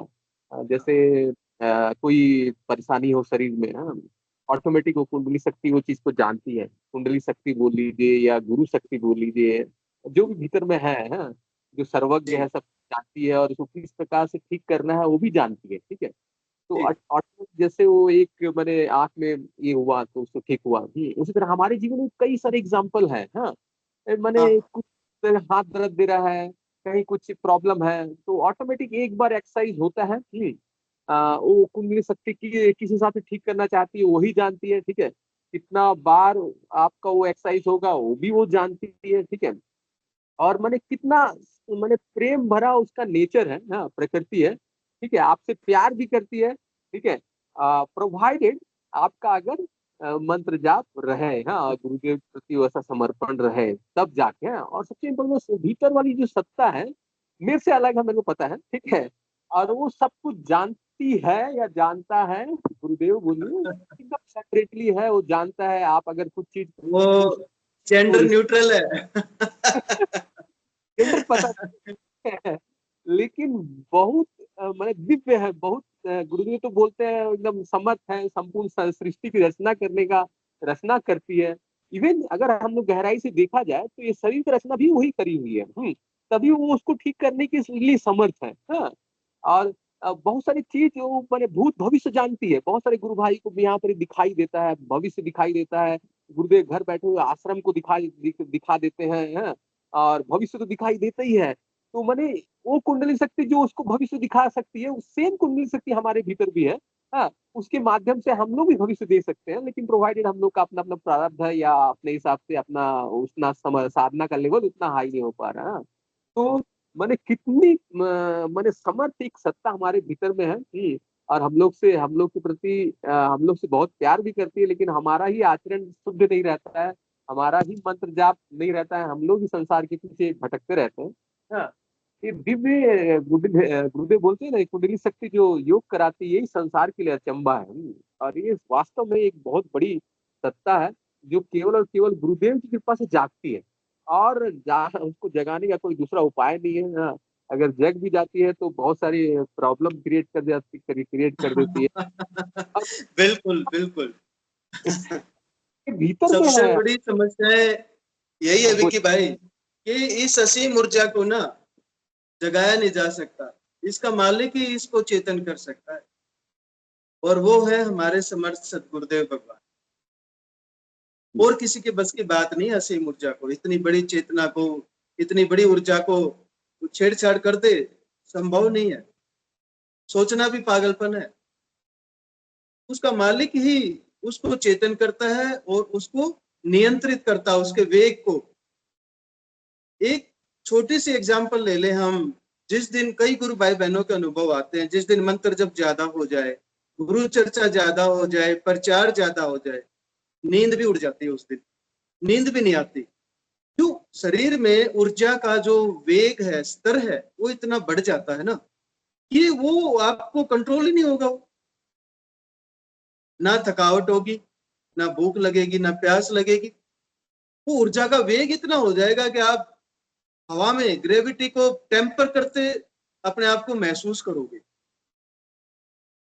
जैसे कोई परेशानी हो शरीर में, ऑटोमेटिक वो कुंडली शक्ति वो चीज को जानती है। कुंडली शक्ति बोल लीजिए या गुरु शक्ति बोल लीजिए, जो भी भीतर में है, जो सर्वज्ञ जी है, सब जानती है और उसको किस प्रकार से ठीक करना है वो भी जानती है। ठीक है, तो जी ऑटोमेटिक जैसे वो एक मैंने आंख में ये हुआ तो उसको ठीक हुआ, उसी तरह हमारे जीवन में कई सारे एग्जाम्पल हैं। मैंने हाँ कुछ हाथ दर्द दे रहा है, कहीं कुछ प्रॉब्लम है, तो ऑटोमेटिक एक बार एक्सरसाइज होता है। वो कुंडली शक्ति की किस हिसाब से ठीक करना चाहती है वही जानती है। ठीक है, कितना बार आपका वो एक्सरसाइज होगा वो भी वो जानती है। ठीक है, और मैंने कितना मैंने प्रेम भरा उसका नेचर है, प्रकृति है। ठीक है, आपसे प्यार भी करती है। ठीक है, प्रोवाइडेड आपका अगर मंत्र जाप रहे, गुरुदेव के प्रति वैसा समर्पण रहे, तब जाके। और सबसे इम्पोर्टेंट भीतर वाली जो सत्ता है मेरे से अलग है, मेरे को पता है। ठीक है, और वो सब कुछ जानती है या जानता है, गुरुदेव बोलिए, एकदम सेपरेटली है, वो जानता है। आप अगर कुछ चीज वो जेंडर न्यूट्रल है। जेंडर पता है, लेकिन बहुत मतलब दिव्य है, बहुत गुरुदेव तो बोलते हैं एकदम समर्थ है सृष्टि की रचना करने का, रचना करती है। इवन अगर हम लोग गहराई से देखा जाए तो ये शरीर की रचना भी वही करी हुई है। तभी वो उसको ठीक करने के लिए समर्थ है। और बहुत सारी चीज वो मैंने भूत भविष्य जानती है। बहुत सारे गुरु भाई को भी यहाँ पर दिखाई देता है, भविष्य दिखाई देता है। गुरुदेव घर बैठे हुए आश्रम को दिखा देते हैं, और भविष्य तो दिखाई देता ही है। तो मैंने वो कुंडली शक्ति जो उसको भविष्य दिखा सकती है, सेम कुंडली शक्ति हमारे भीतर भी है। उसके माध्यम से हम लोग भी भविष्य दे सकते हैं, लेकिन प्रोवाइडेड हम लोग का अपना अपना प्रारब्ध है या अपने हिसाब से अपना उतना साधना का लेवल उतना हाई नहीं हो पा रहा। तो मैंने कितनी मैंने समर्थ एक सत्ता हमारे भीतर में है। और हम लोग के प्रति हम लोग से बहुत प्यार भी करती है, लेकिन हमारा ही आचरण शुद्ध नहीं रहता है, हमारा ही मंत्र जाप नहीं रहता है, हम लोग ही संसार के पीछे भटकते रहते हैं। ये दिव्य गुरुदेव बोलते हैं ना, कुंडली शक्ति जो योग कराती है, यही संसार के लिए अचंबा है। और ये वास्तव में एक बहुत बड़ी सत्ता है जो केवल और केवल गुरुदेव की कृपा से जागती है, और उसको जगाने का कोई दूसरा उपाय नहीं है। अगर जग भी जाती है तो बहुत सारी प्रॉब्लम क्रिएट कर देती है। अब बिल्कुल बिल्कुल। ये भीतर में सबसे है। बड़ी समस्या यही है विकी भाई, कि इस असीम ऊर्जा को ना जगाया नहीं जा सकता। इसका मालिक ही इसको चेतन कर सकता है, और वो है हमारे समर्थ सदगुरुदेव भगवान। और किसी के बस की बात नहीं असीम ऊर्जा को, इतनी बड़ी चेतना को, इतनी बड़ी ऊर्जा को छेड़छाड़ कर दे, संभव नहीं है। सोचना भी पागलपन है। उसका मालिक ही उसको चेतन करता है और उसको नियंत्रित करता है, उसके वेग को। एक छोटी सी एग्जांपल ले ले हम। जिस दिन कई गुरु भाई बहनों के अनुभव आते हैं, जिस दिन मंत्र जब ज्यादा हो जाए, गुरु चर्चा ज्यादा हो जाए, प्रचार ज्यादा हो जाए, नींद भी उड़ जाती है उस दिन, नींद भी नहीं आती। क्यों? शरीर में ऊर्जा का जो वेग है, स्तर है, वो इतना बढ़ जाता है ना कि वो आपको कंट्रोल ही नहीं होगा। ना थकावट होगी, ना भूख लगेगी, ना प्यास लगेगी। वो ऊर्जा का वेग इतना हो जाएगा कि आप हवा में ग्रेविटी को टेम्पर करते अपने आप को महसूस करोगे।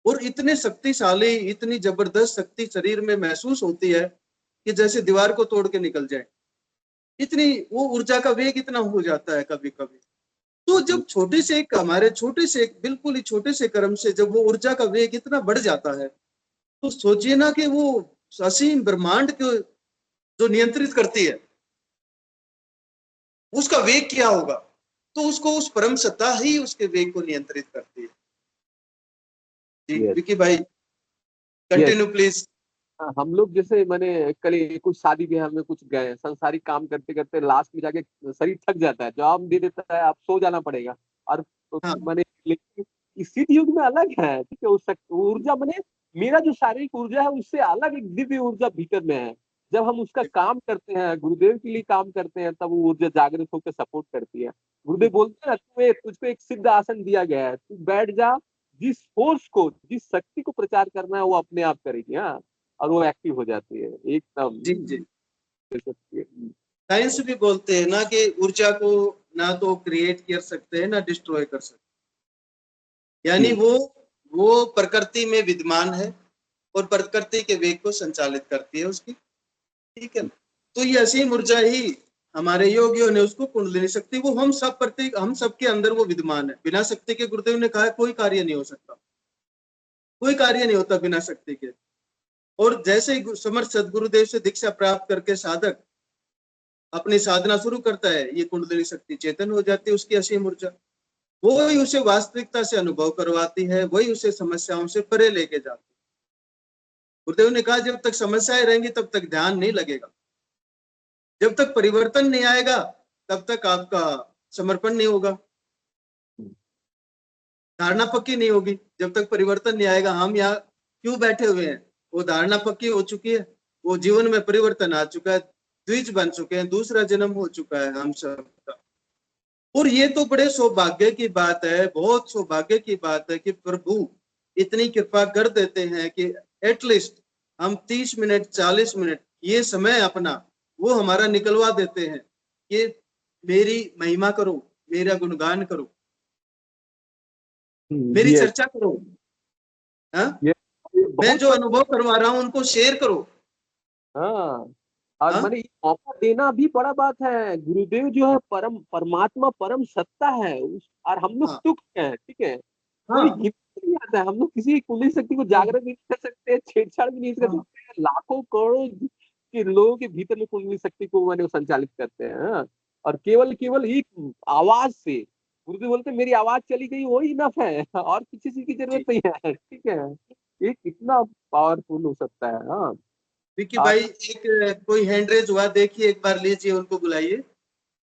और इतने शक्तिशाली, इतनी जबरदस्त शक्ति शरीर में महसूस होती है कि जैसे दीवार को तोड़ के निकल जाए। इतनी वो ऊर्जा का वेग इतना हो जाता है कभी कभी। तो जब छोटे से एक हमारे छोटे से एक बिल्कुल ही छोटे से कर्म से जब वो ऊर्जा का वेग इतना बढ़ जाता है, तो सोचिए ना कि वो असीम ब्रह्मांड को जो नियंत्रित करती है, उसका वेग क्या होगा, तो उसको उस परम सत्ता ही उसके वेग को नियंत्रित करती है। जी Yes. विकी भाई कंटिन्यू प्लीज। हम लोग जैसे मैंने कल कुछ शादी ब्याह में कुछ गए, संसारिक काम करते करते लास्ट में जाके शरीर थक जाता है, जवाब दे देता है आप सो जाना पड़ेगा। और हाँ मैंने लेकिन इस सिद्ध युग में अलग है, ठीक है, उस ऊर्जा मैंने मेरा जो शारीरिक ऊर्जा है उससे अलग एक दिव्य ऊर्जा भीतर में है। जब हम उसका काम करते हैं, गुरुदेव के लिए काम करते हैं, तब वो ऊर्जा जागृत होकर सपोर्ट करती है। गुरुदेव बोलते हैं ना, तुम्हें तुझको एक सिद्ध आसन दिया गया है, तू बैठ जा, जिस फोर्स को, जिस शक्ति को प्रचार करना है वो अपने आप करेगी। हाँ, और वो एक्टिव हो जाती है एकदम। जी जी साइंस भी बोलते हैं ना कि ऊर्जा को ना तो क्रिएट कर सकते हैं ना डिस्ट्रॉय कर सकते हैं, यानी वो प्रकृति में विद्यमान है और प्रकृति के वेग को संचालित करती है उसकी, ठीक है। तो ये असीम ऊर्जा ही हमारे योगियों ने उसको कुंडलिनी शक्ति, वो हम सब प्रत्येक हम सबके अंदर वो विद्यमान है। बिना शक्ति के गुरुदेव ने कहा कोई कार्य नहीं हो सकता, कोई कार्य नहीं होता बिना शक्ति के। और जैसे ही समर्थ सदगुरुदेव से दीक्षा प्राप्त करके साधक अपनी साधना शुरू करता है, ये कुंडलिनी शक्ति चेतन हो जाती है, उसकी असीम ऊर्जा वो ही उसे वास्तविकता से अनुभव करवाती है, वही उसे समस्याओं से परे लेके जाती है। गुरुदेव ने कहा जब तक समस्याएं रहेंगी तब तक ध्यान नहीं लगेगा, जब तक परिवर्तन नहीं आएगा तब तक आपका समर्पण नहीं होगा, धारणा पक्की नहीं होगी। जब तक परिवर्तन नहीं आएगा, हम यहाँ क्यों बैठे हुए हैं, वो धारणा पक्की हो चुकी है, वो जीवन में परिवर्तन आ चुका है, द्विज बन चुके हैं, दूसरा जन्म हो चुका है हम सबका। और ये तो बड़े सौभाग्य की बात है, बहुत सौभाग्य की बात है कि प्रभु इतनी कृपा कर देते हैं कि एटलीस्ट हम 30 मिनट 40 मिनट ये समय अपना वो हमारा निकलवा देते हैं कि मेरी महिमा करो, मेरा गुणगान करो, मेरी चर्चा करो, हाँ मैं जो अनुभव करवा रहा हूँ उनको शेयर करो। हाँ, और मैंने मौका देना भी बड़ा बात है। गुरुदेव जो है परम परमात्मा परम सत्ता है और हम लोग तुक हैं, ठीक है, कोई गिनती नहीं आता है। हम लोग किसी कुंडली शक्ति को जागृत नहीं कर सकते, छेड़छाड़ भी नहीं कर सकते। लाखों करोड़ों के लोगों के भीतर में कुंडली शक्ति को मैंने संचालित करते हैं। हाँ? और केवल केवल एक आवाज से, गुरुदेव बोलते मेरी आवाज चली गई वही इनफ है, और किसी चीज की जरूरत नहीं है, ठीक है। ये कितना पावरफुल हो सकता है। हाँ विकी भाई एक कोई हैंड रेज हुआ, देखिए एक बार लीजिए, उनको बुलाइए।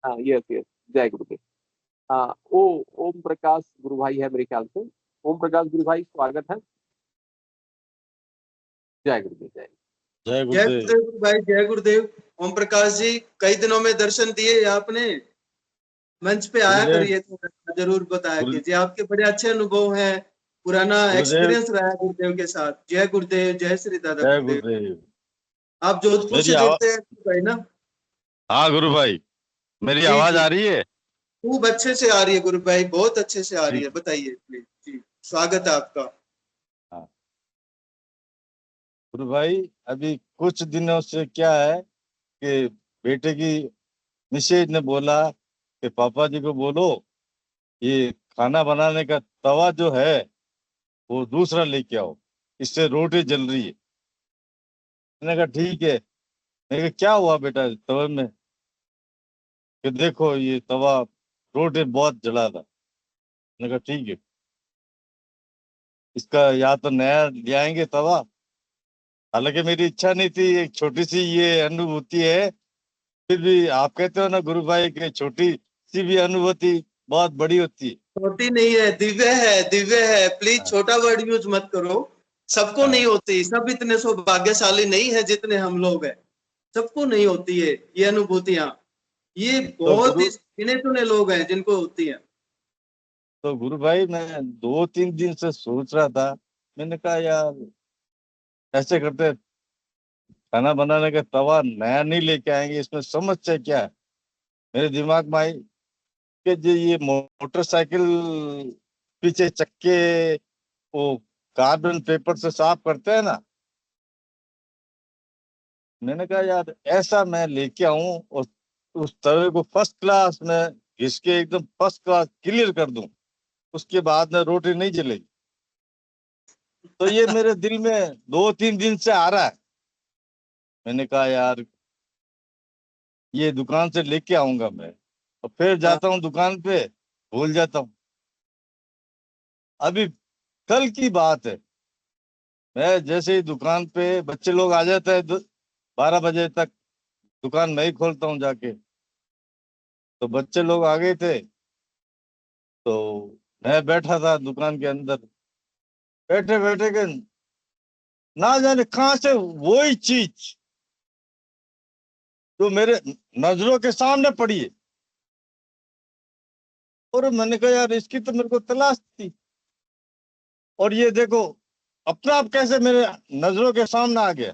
हाँ यस यस, जय गुरुदेव। हाँ ओ ओम प्रकाश गुरु भाई है मेरे ख्याल से। ओम प्रकाश गुरु भाई स्वागत है। जय गुरुदेव। जय जय गुरुदेव भाई, जय गुरुदेव। ओम प्रकाश जी कई दिनों में दर्शन दिए आपने, मंच पे आया करिए, जरूर बताया कीजिए, आपके बड़े अच्छे अनुभव हैं, पुराना एक्सपीरियंस रहा है गुरुदेव के साथ। जय गुरुदेव, जय श्री दादा गुरुदेव। आप जोधपुर से जुड़ते हैं भाई ना? हाँ गुरु भाई, मेरी आवाज आ रही है? खूब अच्छे से आ रही है गुरु भाई, बहुत अच्छे से आ रही है, बताइए प्लीज। जी स्वागत है आपका। हाँ गुरु भाई, अभी कुछ दिनों से क्या है कि बेटे की मिसेज ने बोला कि पापा जी को बोलो ये खाना बनाने का तवा जो है वो दूसरा लेके आओ, इससे रोटी जल रही है। मैंने कहा ठीक है। मैंने कहा क्या हुआ बेटा तवे में? कि देखो ये तवा रोटी बहुत जला था। मैंने कहा ठीक है, इसका या तो नया ले आएंगे तवा। हालांकि मेरी इच्छा नहीं थी, एक छोटी सी ये अनुभूति है, फिर भी आप कहते हो ना गुरु भाई कि छोटी सी भी अनुभूति बहुत बड़ी होती है। छोटी नहीं है, दिव्य है, दिव्य है। प्लीज छोटा वर्ड यूज मत करो, सबको नहीं होती, सब इतने सौभाग्यशाली नहीं है जितने हम लोग हैं, सबको नहीं होती है ये अनुभूतियां। ये बहुत ही गिने चुने लोग हैं जिनको होती है। तो गुरु भाई मैं 2-3 दिन से सोच रहा था, मैंने कहा यार ऐसे करते खाना बनाने का तवा नया नहीं लेके आएंगे, इसमें समस्या क्या है? मेरे दिमाग में आई कि जो ये मोटरसाइकिल पीछे चक्के वो कार्बन पेपर से साफ करते हैं ना, मैंने कहा यार ऐसा मैं लेके आऊं और उस तवे को फर्स्ट क्लास में घिस के एकदम फर्स्ट क्लास क्लियर कर दूं, उसके बाद में रोटी नहीं जलेगी। तो ये मेरे दिल में 2-3 दिन से आ रहा है। मैंने कहा यार ये दुकान से लेके आऊंगा मैं, और फिर जाता हूँ दुकान पे, भूल जाता हूँ। अभी कल की बात है, मैं जैसे ही दुकान पे, बच्चे लोग आ जाते हैं 12 बजे तक, दुकान मैं ही खोलता हूँ जाके। तो बच्चे लोग आ गए थे, तो मैं बैठा था दुकान के अंदर, बैठे बैठे के ना जाने कहां से वही चीज जो मेरे नजरों के सामने पड़ी है, और मैंने कहा यार इसकी तो मेरे को तलाश थी, और ये देखो अपना आप कैसे मेरे नजरों के सामने आ गया।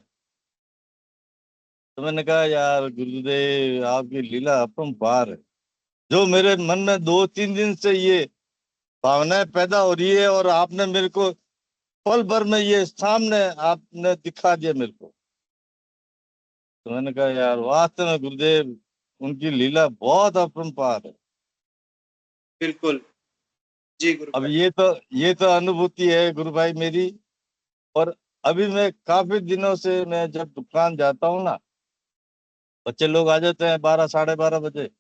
तो मैंने कहा यार गुरुदेव आपकी लीला अपरंपार है। जो मेरे मन में 2-3 दिन से ये भावनाएं पैदा हो रही है, और आपने मेरे को पल भर में ये सामने आपने दिखा दिया मेरे को। तो मैंने कहा यार वास्तव में गुरुदेव उनकी लीला बहुत अपरंपार है। बिल्कुल जी गुरु अब भाई। ये तो अनुभूति है गुरु भाई मेरी। और अभी मैं काफी दिनों से, मैं जब दुकान जाता हूँ ना, बच्चे लोग आ जाते हैं 12-12:30 बजे,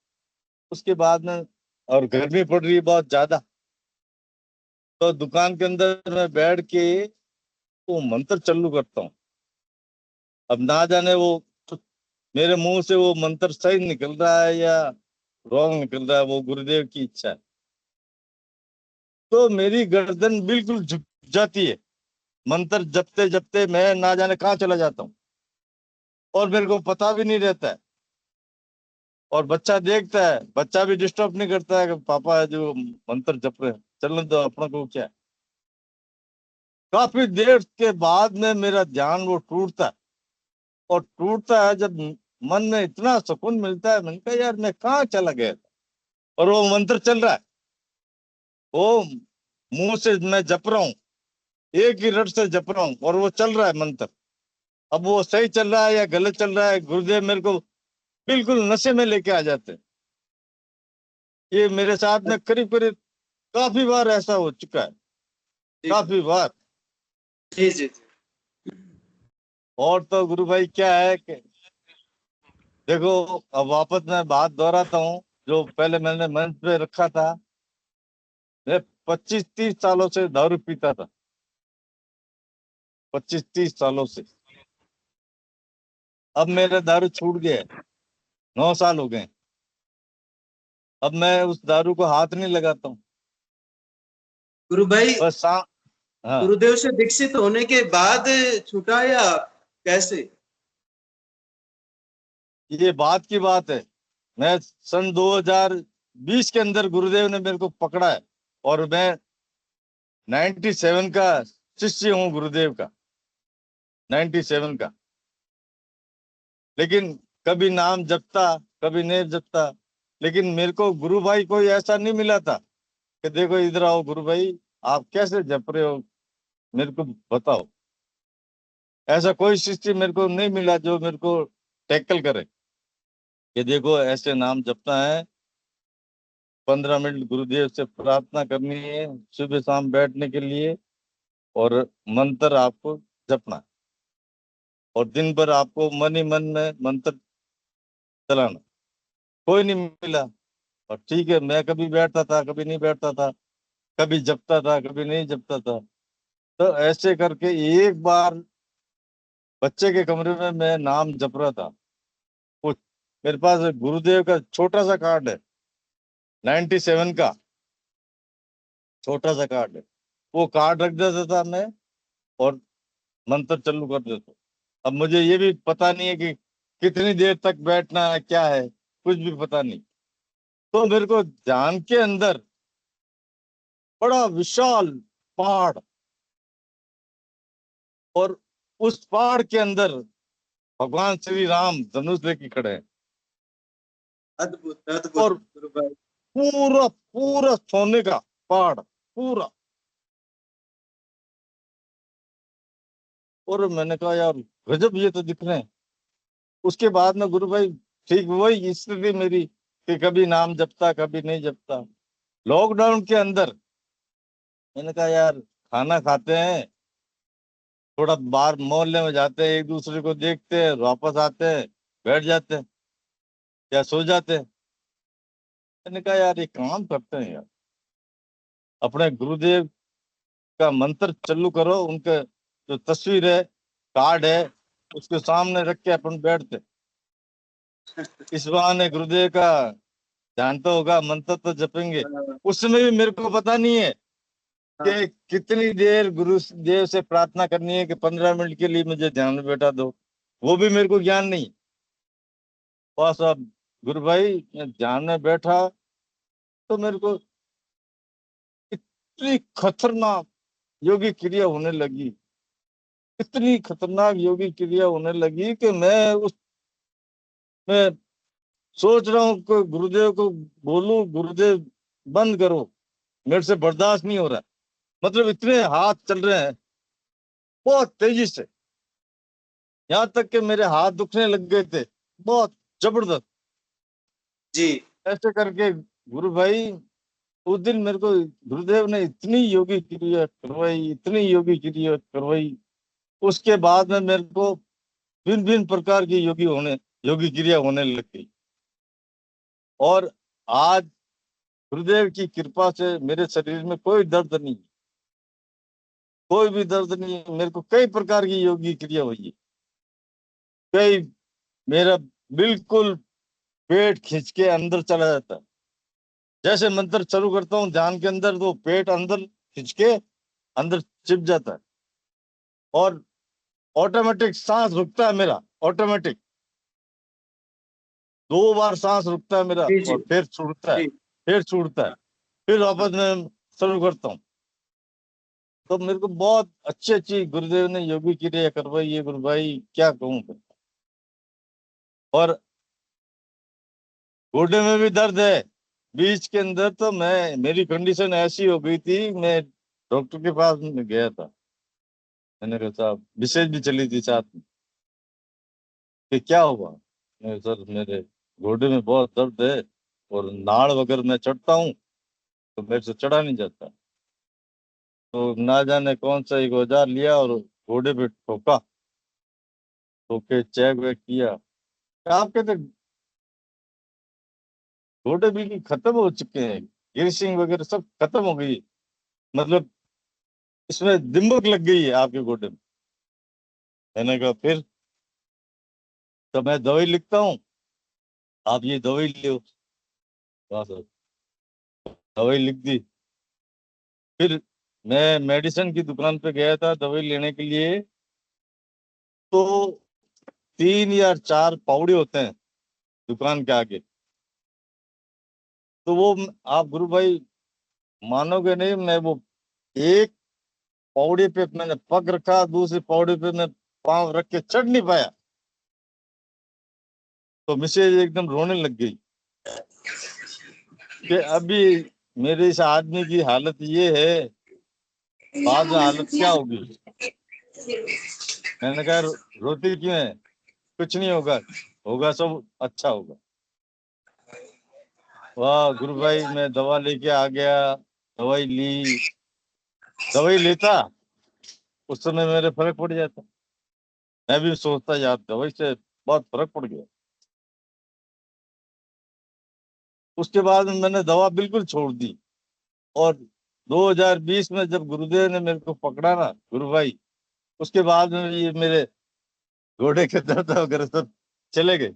उसके बाद में, और गर्मी पड़ रही है बहुत ज्यादा, तो दुकान के अंदर मैं बैठ के वो मंत्र चालू करता हूँ। अब ना जाने वो मेरे मुंह से वो मंत्र सही निकल रहा है या रॉन्ग निकल रहा है, वो गुरुदेव की इच्छा है। तो मेरी गर्दन बिल्कुल झुक जाती है, मंत्र जपते जपते मैं ना जाने कहाँ चला जाता हूँ, और मेरे को पता भी नहीं रहता है। और बच्चा देखता है, बच्चा भी डिस्टर्ब नहीं करता है कि पापा जो मंत्र जप रहे हैं, चलने दो, अपना को क्या है। काफी देर के बाद में मेरा ध्यान वो टूटता है, और टूटता है जब मन में इतना सुकून मिलता है, मैंने कहा यार मैं कहाँ चला गया था, और वो मंत्र चल रहा है, वो मुंह से मैं जप रहा हूँ, एक ही रट से जप रहा हूँ, और वो चल रहा है मंत्र। अब वो सही चल रहा है या गलत चल रहा है, गुरुदेव मेरे को बिल्कुल नशे में लेके आ जाते हैं। ये मेरे साथ में करीब करीब काफी बार ऐसा हो चुका है, काफी बार। जी जी जी। और तो गुरु भाई क्या है कि देखो, अब वापस मैं बात दोहराता हूँ, जो पहले मैंने मंच पे रखा था। मैं 25-30 सालों से दारू पीता था, 25-30 सालों से। अब मेरा दारू छूट गया है, 9 साल हो गए। अब मैं उस दारू को हाथ नहीं लगाता हूँ, गुरु भाई, बस हाँ। गुरुदेव से दीक्षित होने के बाद छूटा या कैसे? ये बात की बात है, मैं सन 2020 के अंदर गुरुदेव ने मेरे को पकड़ा है, और मैं 97 का शिष्य हूँ गुरुदेव का, 97 का। लेकिन कभी नाम जपता, कभी नहीं जपता। लेकिन मेरे को गुरु भाई कोई ऐसा नहीं मिला था कि देखो इधर आओ गुरु भाई, आप कैसे जप रहे हो, मेरे को बताओ। ऐसा कोई शिष्य मेरे को नहीं मिला जो मेरे को टैकल करे कि देखो ऐसे नाम जपना है, 15 मिनट गुरुदेव से प्रार्थना करनी है सुबह शाम बैठने के लिए, और मंत्र आपको जपना है, और दिन भर आपको मन ही मन में मंत्र चलाना। कोई नहीं मिला। और ठीक है, मैं कभी बैठता था, कभी नहीं बैठता था, कभी जपता था, कभी नहीं जपता था। तो ऐसे करके एक बार बच्चे के कमरे में मैं नाम जप रहा था, वो मेरे पास गुरुदेव का छोटा सा कार्ड है, 97 का छोटा सा कार्ड है, वो कार्ड रख देता था मैं, और मंत्र चालू कर देता। अब मुझे ये भी पता नहीं है कि कितनी देर तक बैठना है, क्या है, कुछ भी पता नहीं। तो मेरे को ध्यान के अंदर बड़ा विशाल पहाड़, और उस पहाड़ के अंदर भगवान श्री राम धनुष लेके खड़े हैं, अद्भुत अद्भुत और गुरु भाई। पूरा पूरा सोने का पहाड़ पूरा। और मैंने कहा यार गजब, ये तो दिख रहे हैं। उसके बाद में गुरु भाई ठीक वही स्थिति मेरी, कि कभी नाम जपता, कभी नहीं जपता। लॉकडाउन के अंदर मैंने कहा यार खाना खाते हैं, थोड़ा बाहर मोहल्ले में जाते हैं, एक दूसरे को देखते हैं, वापस आते हैं, बैठ जाते हैं या सो जाते हैं। मैंने कहा यार ये काम करते हैं यार, अपने गुरुदेव का मंत्र चालू करो, उनके जो तस्वीर है, कार्ड है, उसके सामने रख के अपन बैठते। इस बहाने गुरुदेव का जानता होगा मंत्र तो जपेंगे। उस समय भी मेरे को पता नहीं है कि कितनी देर गुरुदेव से प्रार्थना करनी है कि 15 मिनट के लिए मुझे ध्यान में बैठा दो, वो भी मेरे को ज्ञान नहीं। बस अब गुरु भाई मैं ध्यान में बैठा तो मेरे को इतनी खतरनाक योगी क्रिया होने लगी, इतनी खतरनाक योगी क्रिया होने लगी कि मैं सोच रहा हूँ कि गुरुदेव को बोलूं गुरुदेव बंद करो, मेरे से बर्दाश्त नहीं हो रहा। मतलब इतने हाथ चल रहे हैं बहुत तेजी से, यहाँ तक कि मेरे हाथ दुखने लग गए थे बहुत जबरदस्त। जी ऐसे करके गुरु भाई उस दिन मेरे को गुरुदेव ने इतनी योगी क्रिया करवाई, इतनी योगी क्रिया करवाई। उसके बाद में मेरे को भिन्न भिन्न प्रकार की योगी क्रिया होने लग गई। और आज गुरुदेव की कृपा से मेरे शरीर में कोई दर्द नहीं, कोई भी दर्द नहीं। मेरे को कई प्रकार की योगी क्रिया हुई है, कई मेरा बिल्कुल पेट खींच के अंदर चला जाता है। जैसे मंत्र चालू करता हूँ ध्यान के अंदर तो पेट अंदर खींच के अंदर चिप जाता है और ऑटोमेटिक सांस रुकता है मेरा, ऑटोमेटिक 2 बार सांस रुकता है मेरा जी जी और फिर छूटता है, जी फिर छूटता है, फिर वापस मैं शुरू करता हूँ। तो मेरे को बहुत अच्छी अच्छी गुरुदेव ने योगी क्रिया करवाई है गुरु भाई, क्या कहूँ मैं। और घुटने में भी दर्द है बीच के अंदर। तो मेरी कंडीशन ऐसी हो गई थी, मैं डॉक्टर के पास में गया था। मैंने कहा साहब, विशेष भी चली थी साथ में, कि क्या हुआ। सर मेरे घुटने में बहुत दर्द है और नाड़ वगैरह मैं चढ़ता हूँ तो मेरे से चढ़ा नहीं जाता। तो ना जाने कौन सा एक औजार लिया और घोड़े पे ठोका, ठोके चेक वेक किया। आपके तो घोड़े बिल्कुल खत्म हो चुके हैं, गिरसिंग वगैरह सब खत्म हो गई, मतलब इसमें दिम्बक लग गई है आपके घोड़े में। मैंने कहा फिर, तो मैं दवाई लिखता हूँ, आप ये दवाई लो। बस दवाई लिख दी। फिर मैं मेडिसिन की दुकान पे गया था दवाई लेने के लिए। तो 3 या 4 पावड़े होते हैं दुकान के आगे। तो वो आप गुरु भाई मानोगे नहीं, मैं वो एक पौड़ी पे मैंने पग रखा, दूसरी पौड़ी पे मैं पांव रख के चढ़ नहीं पाया। तो मिसेज एकदम रोने लग गई कि अभी मेरे इस आदमी की हालत ये है, बाद में हालत क्या होगी। मैंने कहा रोती क्यों है, कुछ नहीं होगा, होगा सब अच्छा होगा। वाह गुरु भाई, मैं दवा लेके आ गया, दवाई ली। दवाई लेता उस समय मेरे फर्क पड़ जाता, मैं भी सोचता यार दवाई से बहुत फर्क पड़ गया। उसके बाद मैंने दवा बिल्कुल छोड़ दी। और 2020 में जब गुरुदेव ने मेरे को पकड़ा ना गुरु भाई, उसके बाद में ये मेरे घोड़े के दर्द वगैरह सब चले गए।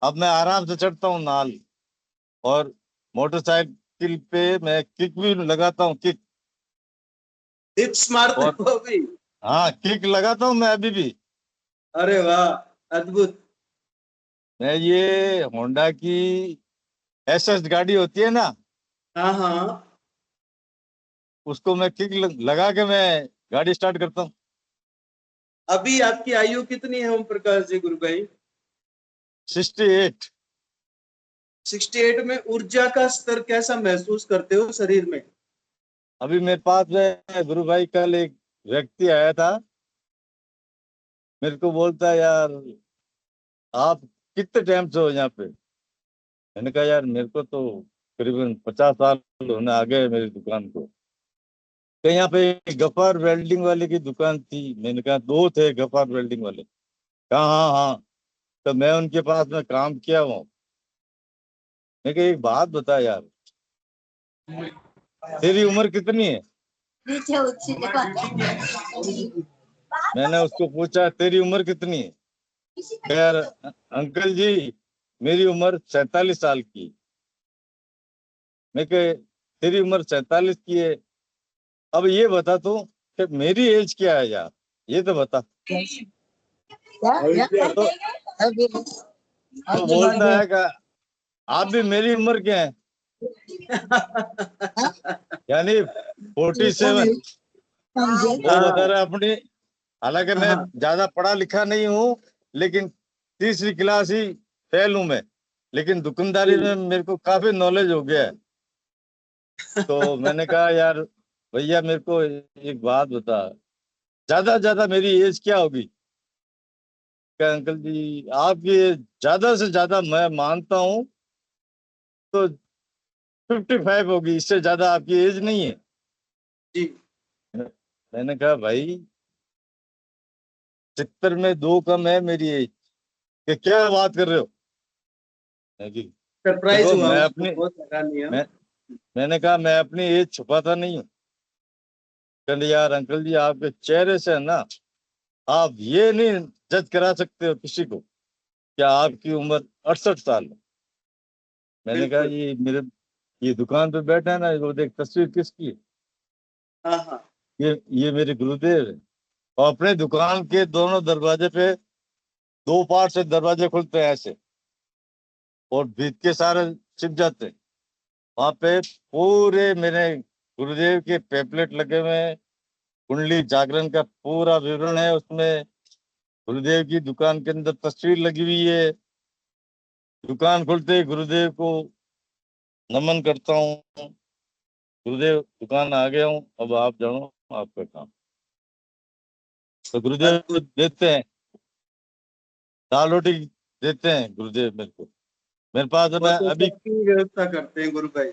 अब मैं आराम से चढ़ता हूँ नाल, और मोटरसाइकिल पे मैं किक भी लगाता हूँ, किक। टिप्स मारते और हो अभी? हाँ किक लगाता हूँ मैं अभी भी। अरे वाह, अद्भुत। मैं ये होंडा की एसएस गाड़ी होती है ना, हाँ हाँ। उसको मैं किक लगा के मैं गाड़ी स्टार्ट करता हूँ। अभी आपकी आयु कितनी है ओम प्रकाश जी गुरु भाई? 68। 68 में ऊर्जा का स्तर कैसा महसूस करते हो शरीर में? अभी मेरे पास में गुरु भाई कल एक व्यक्ति आया था, मेरे को बोलता है यार आप कितने टाइम से हो यहाँ पे। मैंने कहा यार मेरे को तो करीबन 50 साल होने आ गए मेरी दुकान को। कहीं यहाँ पे एक गफ्फार वेल्डिंग वाले की दुकान थी। मैंने कहा 2 थे गफ्फार वेल्डिंग वाले। कहा हाँ हाँ, तो मैं उनके पास में काम किया हूँ। मैं कहा एक बात बता यार, तेरी उम्र कितनी है? मैंने उसको पूछा तेरी उम्र कितनी है? यार अंकल जी मेरी उम्र 47 साल की। मैं कहे तेरी उम्र 47 की है, अब ये बता तू कि मेरी एज क्या है यार, ये तो बता। तो बोलता है कि आप भी मेरी उम्र के हैं, यानी 47। वो बता रहा है अपनी, हालांकि मैं ज्यादा पढ़ा लिखा नहीं हूँ, लेकिन तीसरी क्लास ही फेल हूं मैं, लेकिन दुकानदारी में मेरे को काफी नॉलेज हो गया है। तो मैंने कहा यार भैया मेरे को एक बात बता, ज्यादा मेरी एज क्या होगी? क्या अंकल जी आपकी ज्यादा से ज्यादा मैं मानता हूँ तो 55 होगी, इससे ज्यादा आपकी एज नहीं है। जी। मैंने कहा भाई 70 में 2 कम है मेरी एज, कि क्या बात कर रहे हो? सरप्राइज देखो हुआ मैं उसको, अपनी बहुत हैरानी है। मैं मैंने कहा मैं अपनी एज छुपाता नहीं हूँ। कहते यार अंकल जी आपके चेहरे से है ना, आप ये नहीं जज करा सकते हो किसी को क्या आपकी उम्र 68 साल है। मैंने कहा बिल्कुल। ये दुकान पे बैठा है ना, वो देख तस्वीर किसकी है? हाँ हाँ। ये मेरे गुरुदेव है। और अपने दुकान के दोनों दरवाजे पे 2 पार्ट से दरवाजे खुलते हैं ऐसे, और भीत के सारे छिप जाते हैं। वहां पे पूरे मेरे गुरुदेव के पेपलेट लगे हुए हैं, कुंडली जागरण का पूरा विवरण है उसमें, गुरुदेव की दुकान के अंदर तस्वीर लगी हुई है। दुकान खुलते ही गुरुदेव को नमन करता हूँ, गुरुदेव दुकान आ गया हूँ, अब आप जानो आपका काम। तो गुरुदेव अद्भुत। देते हैं, दाल रोटी देते हैं गुरुदेव मेरे को। मेरे पास है वो ना तो अभी, सबकी व्यवस्था करते हैं गुरु भाई।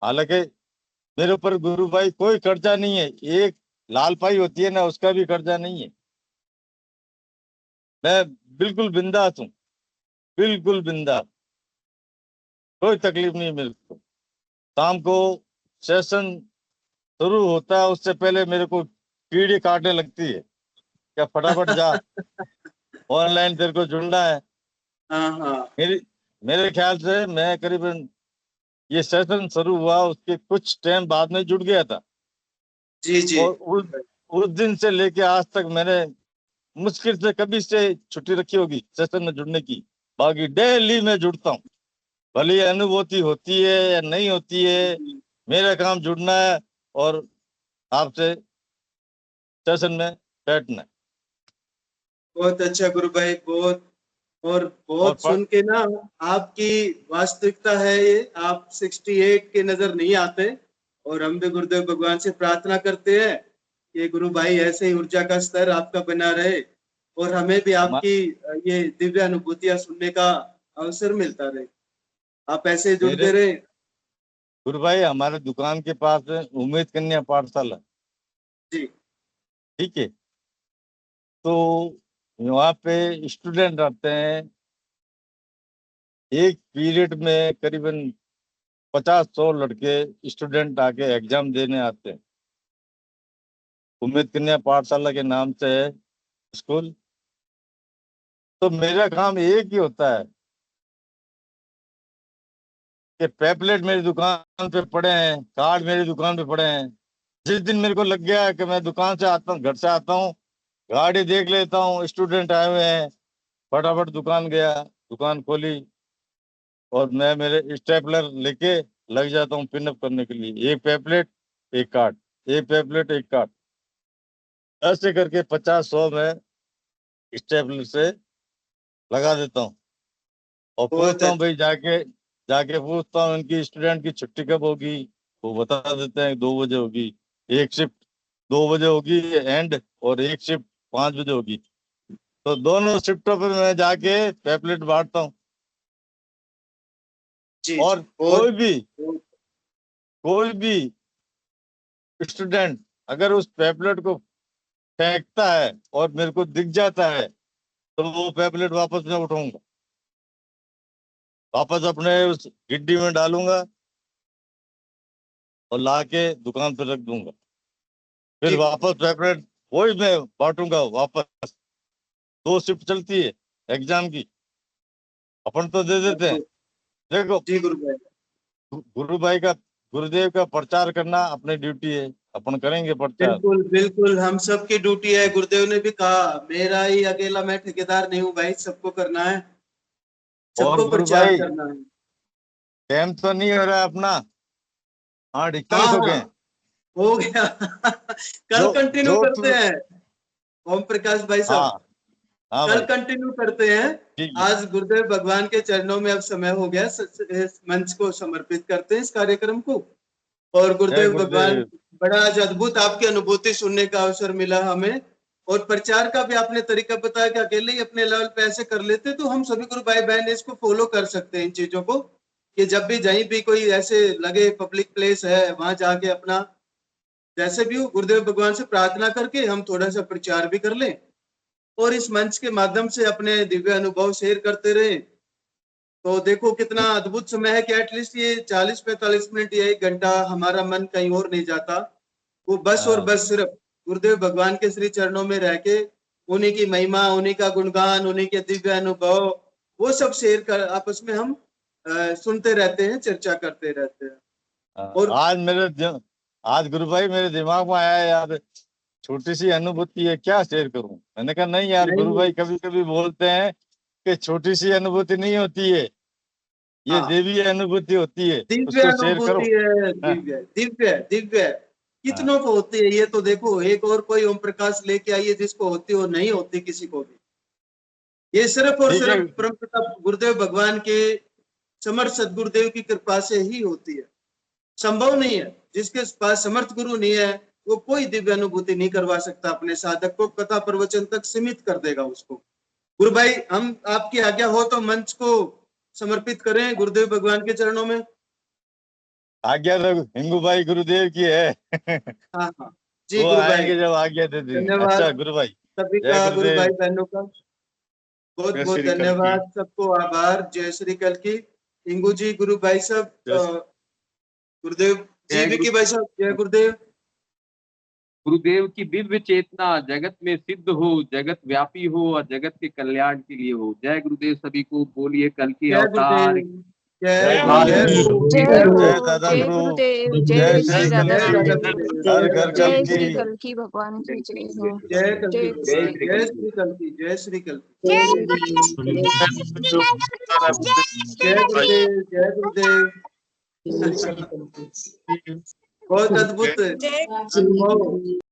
हालांकि मेरे ऊपर गुरु भाई कोई कर्जा नहीं है, एक लाल पाई होती है ना उसका भी कर्जा नहीं है। मैं बिल्कुल बिंदास हूँ, बिल्कुल बिंदास, कोई तकलीफ नहीं मेरे को। शाम को सेशन शुरू होता है उससे पहले मेरे को कीड़ी काटने लगती है, क्या फटाफट जा ऑनलाइन तेरे को जुड़ना है। हाँ हाँ। मेरी मेरे ख्याल से मैं करीबन ये सेशन शुरू हुआ उसके कुछ टाइम बाद में जुड़ गया था, जी जी। और उस दिन से लेके आज तक मैंने मुश्किल से कभी से छुट्टी रखी होगी सेशन में जुड़ने की, बाकी डेली मैं जुड़ता हूँ। भले ही अनुभूति होती है या नहीं होती है, मेरा काम जुड़ना है और आपसे सेशन में बैठना है। बहुत अच्छा गुरु भाई, बहुत। और और बहुत सुन के ना, आपकी वास्तविकता है ये, आप 68 के नजर नहीं आते। और हम भी गुरुदेव भगवान से प्रार्थना करते हैं कि गुरु भाई ऐसे ही ऊर्जा का स्तर आपका बना रहे, और हमें भी हमा- आपकी ये दिव्य अनुभूतियां सुनने का अवसर मिलता रहे। आप ऐसे जुड़ते मेरे रहे। गुरु भाई हमारे दुकान के पास में उम्मीद कन्या पाठशाला, जी ठीक है, तो वहाँ पे स्टूडेंट आते हैं, एक पीरियड में करीबन 50-100 लड़के स्टूडेंट आके एग्जाम देने आते हैं। उम्मीद कन्या पाठशाला के नाम से है स्कूल। तो मेरा काम एक ही होता है कि पैपलेट मेरी दुकान पे पड़े हैं, कार्ड मेरी दुकान पे पड़े हैं। जिस दिन मेरे को लग गया है कि मैं दुकान से आता हूँ, घर से आता हूँ, गाड़ी देख लेता हूँ स्टूडेंट आए हुए हैं, फटाफट दुकान गया, दुकान खोली, और मैं मेरे स्टेपलर लेके लग जाता हूँ पिनअप करने के लिए, एक पैपलेट एक कार्ड, एक पैपलेट एक कार्ड, ऐसे करके 50-100 में स्टेपलर से लगा देता हूँ। और बहुत पूछता है। हूँ भाई, जाके जाके पूछता हूँ इनकी स्टूडेंट की छुट्टी कब होगी, वो बता देते हैं 2 बजे होगी। एक शिफ्ट 2 बजे होगी एंड, और एक शिफ्ट 5 बजे होगी। तो दोनों शिफ्टों पर मैं जाके पैपलेट बांटता हूँ। जी और जी। बहुत कोई भी स्टूडेंट अगर उस पैपलेट को फेंकता है और मेरे को दिख जाता है, तो वो पैपलेट वापस मैं उठाऊंगा। वापस अपने उस गिड्डी में डालूंगा और लाके दुकान पर रख दूंगा। फिर वापस सेपरेट वही मैं बांटूंगा वापस। 2 शिफ्ट चलती है एग्जाम की, अपन तो दे देते हैं। देखो जी गुरु भाई, गुरुदेव का प्रचार करना अपनी ड्यूटी है, अपन करेंगे प्रचार। बिल्कुल बिल्कुल, हम सबकी ड्यूटी है। गुरुदेव ने भी कहा, मेरा ही अकेला मैं ठेकेदार नहीं हूँ भाई, सबको करना है, और सबको गुरु प्रचार भाई करना है। टाइम तो नहीं हो रहा है अपना, 8:41 हो गए। हाँ हो गया। कल कंटिन्यू करते हैं ओम प्रकाश भाई साहब। हाँ हाँ कल भाई कंटिन्यू करते हैं। ठीक है। आज गुरुदेव भगवान के चरणों में अब समय हो गया, इस मंच को समर्पित करते हैं इस कार्यक्रम को। और जय गुरुदेव भगवान, गुरुदेव। बड़ा आज अद्भुत आपकी अनुभूति सुनने का अवसर मिला हमें। और प्रचार का भी आपने तरीका बताया कि अकेले ही अपने लेवल पे ऐसे कर लेते, तो हम सभी गुरु भाई बहन इसको फॉलो कर सकते हैं इन चीजों को, कि जब भी कहीं भी कोई ऐसे लगे पब्लिक प्लेस है, वहां जाके अपना जैसे भी हो गुरुदेव भगवान से प्रार्थना करके हम थोड़ा सा प्रचार भी कर लें और इस मंच के माध्यम से अपने दिव्य अनुभव शेयर करते रहे। तो देखो कितना अद्भुत समय है कि एटलीस्ट ये 40-45 मिनट या 1 घंटा हमारा मन कहीं और नहीं जाता, वो बस और बस सिर्फ गुरुदेव भगवान के श्री चरणों में रह के उन्हीं की महिमा, उन्हीं का गुणगान, उन्हीं के दिव्य अनुभव, वो सब शेयर कर आपस में हम सुनते रहते हैं, चर्चा करते रहते हैं। और आज गुरु भाई मेरे दिमाग में आया यार, छोटी सी अनुभूति है, क्या शेयर करूं। मैंने कहा नहीं यार, गुरु भाई कभी कभी बोलते हैं कि छोटी सी अनुभूति नहीं होती है, ये देवी अनुभूति होती है, दिव्य उसको शेयर करो। अनुभूति है, दिव्य दिव्य दिव्य कितनों को होती है ये तो देखो, एक और कोई ओम प्रकाश लेके आइए जिसको होती हो, नहीं होती किसी को भी। ये सिर्फ और सिर्फ परम पिता गुरुदेव भगवान के समर्थ सदगुरुदेव की कृपा से ही होती है। संभव नहीं है, जिसके पास समर्थ गुरु नहीं है वो कोई दिव्य अनुभूति नहीं करवा सकता अपने साधक को, कथा प्रवचन तक सीमित कर देगा उसको। गुरु भाई, हम आपकी आज्ञा हो तो मंच को समर्पित करें गुरुदेव भगवान के चरणों में। आज्ञा तो हिंगू भाई गुरुदेव की है। हाँ हाँ जी वो गुरु भाई, आएंगे जब आज्ञा दे दी। धन्यवाद अच्छा गुरु भाई, सभी जय का, गुरु गुरुदेव। भाई बहनों का बहुत जय बहुत श्री कल्कि। धन्यवाद, सबको आभार। जय श्री कल्कि। हिंगू जी, गुरु भाई साहब, गुरुदेव जी, विकी भाई साहब, जय गुरुदेव। गुरुदेव की दिव्य चेतना जगत में सिद्ध हो, जगत व्यापी हो और जगत के कल्याण के लिए हो। जय गुरुदेव सभी को। बोलिए कल की जय अवतार। गुरुदेव, जय जय गुरुदेव, गुरुदेव, जय जय गुरु, दादा जय गुरु, गुरुदेव, जय जय श्री श्री दादा जय कल्कि, गुरुदेव, हर घर जय श्री कल्कि। कल्कि भगवान की जय हो। जय कल्कि, जय जय श्री कल्कि, जय श्री कल्कि, जय जय गुरुदेव, जय गुरुदेव। बहुत अद्भुत अनुभव।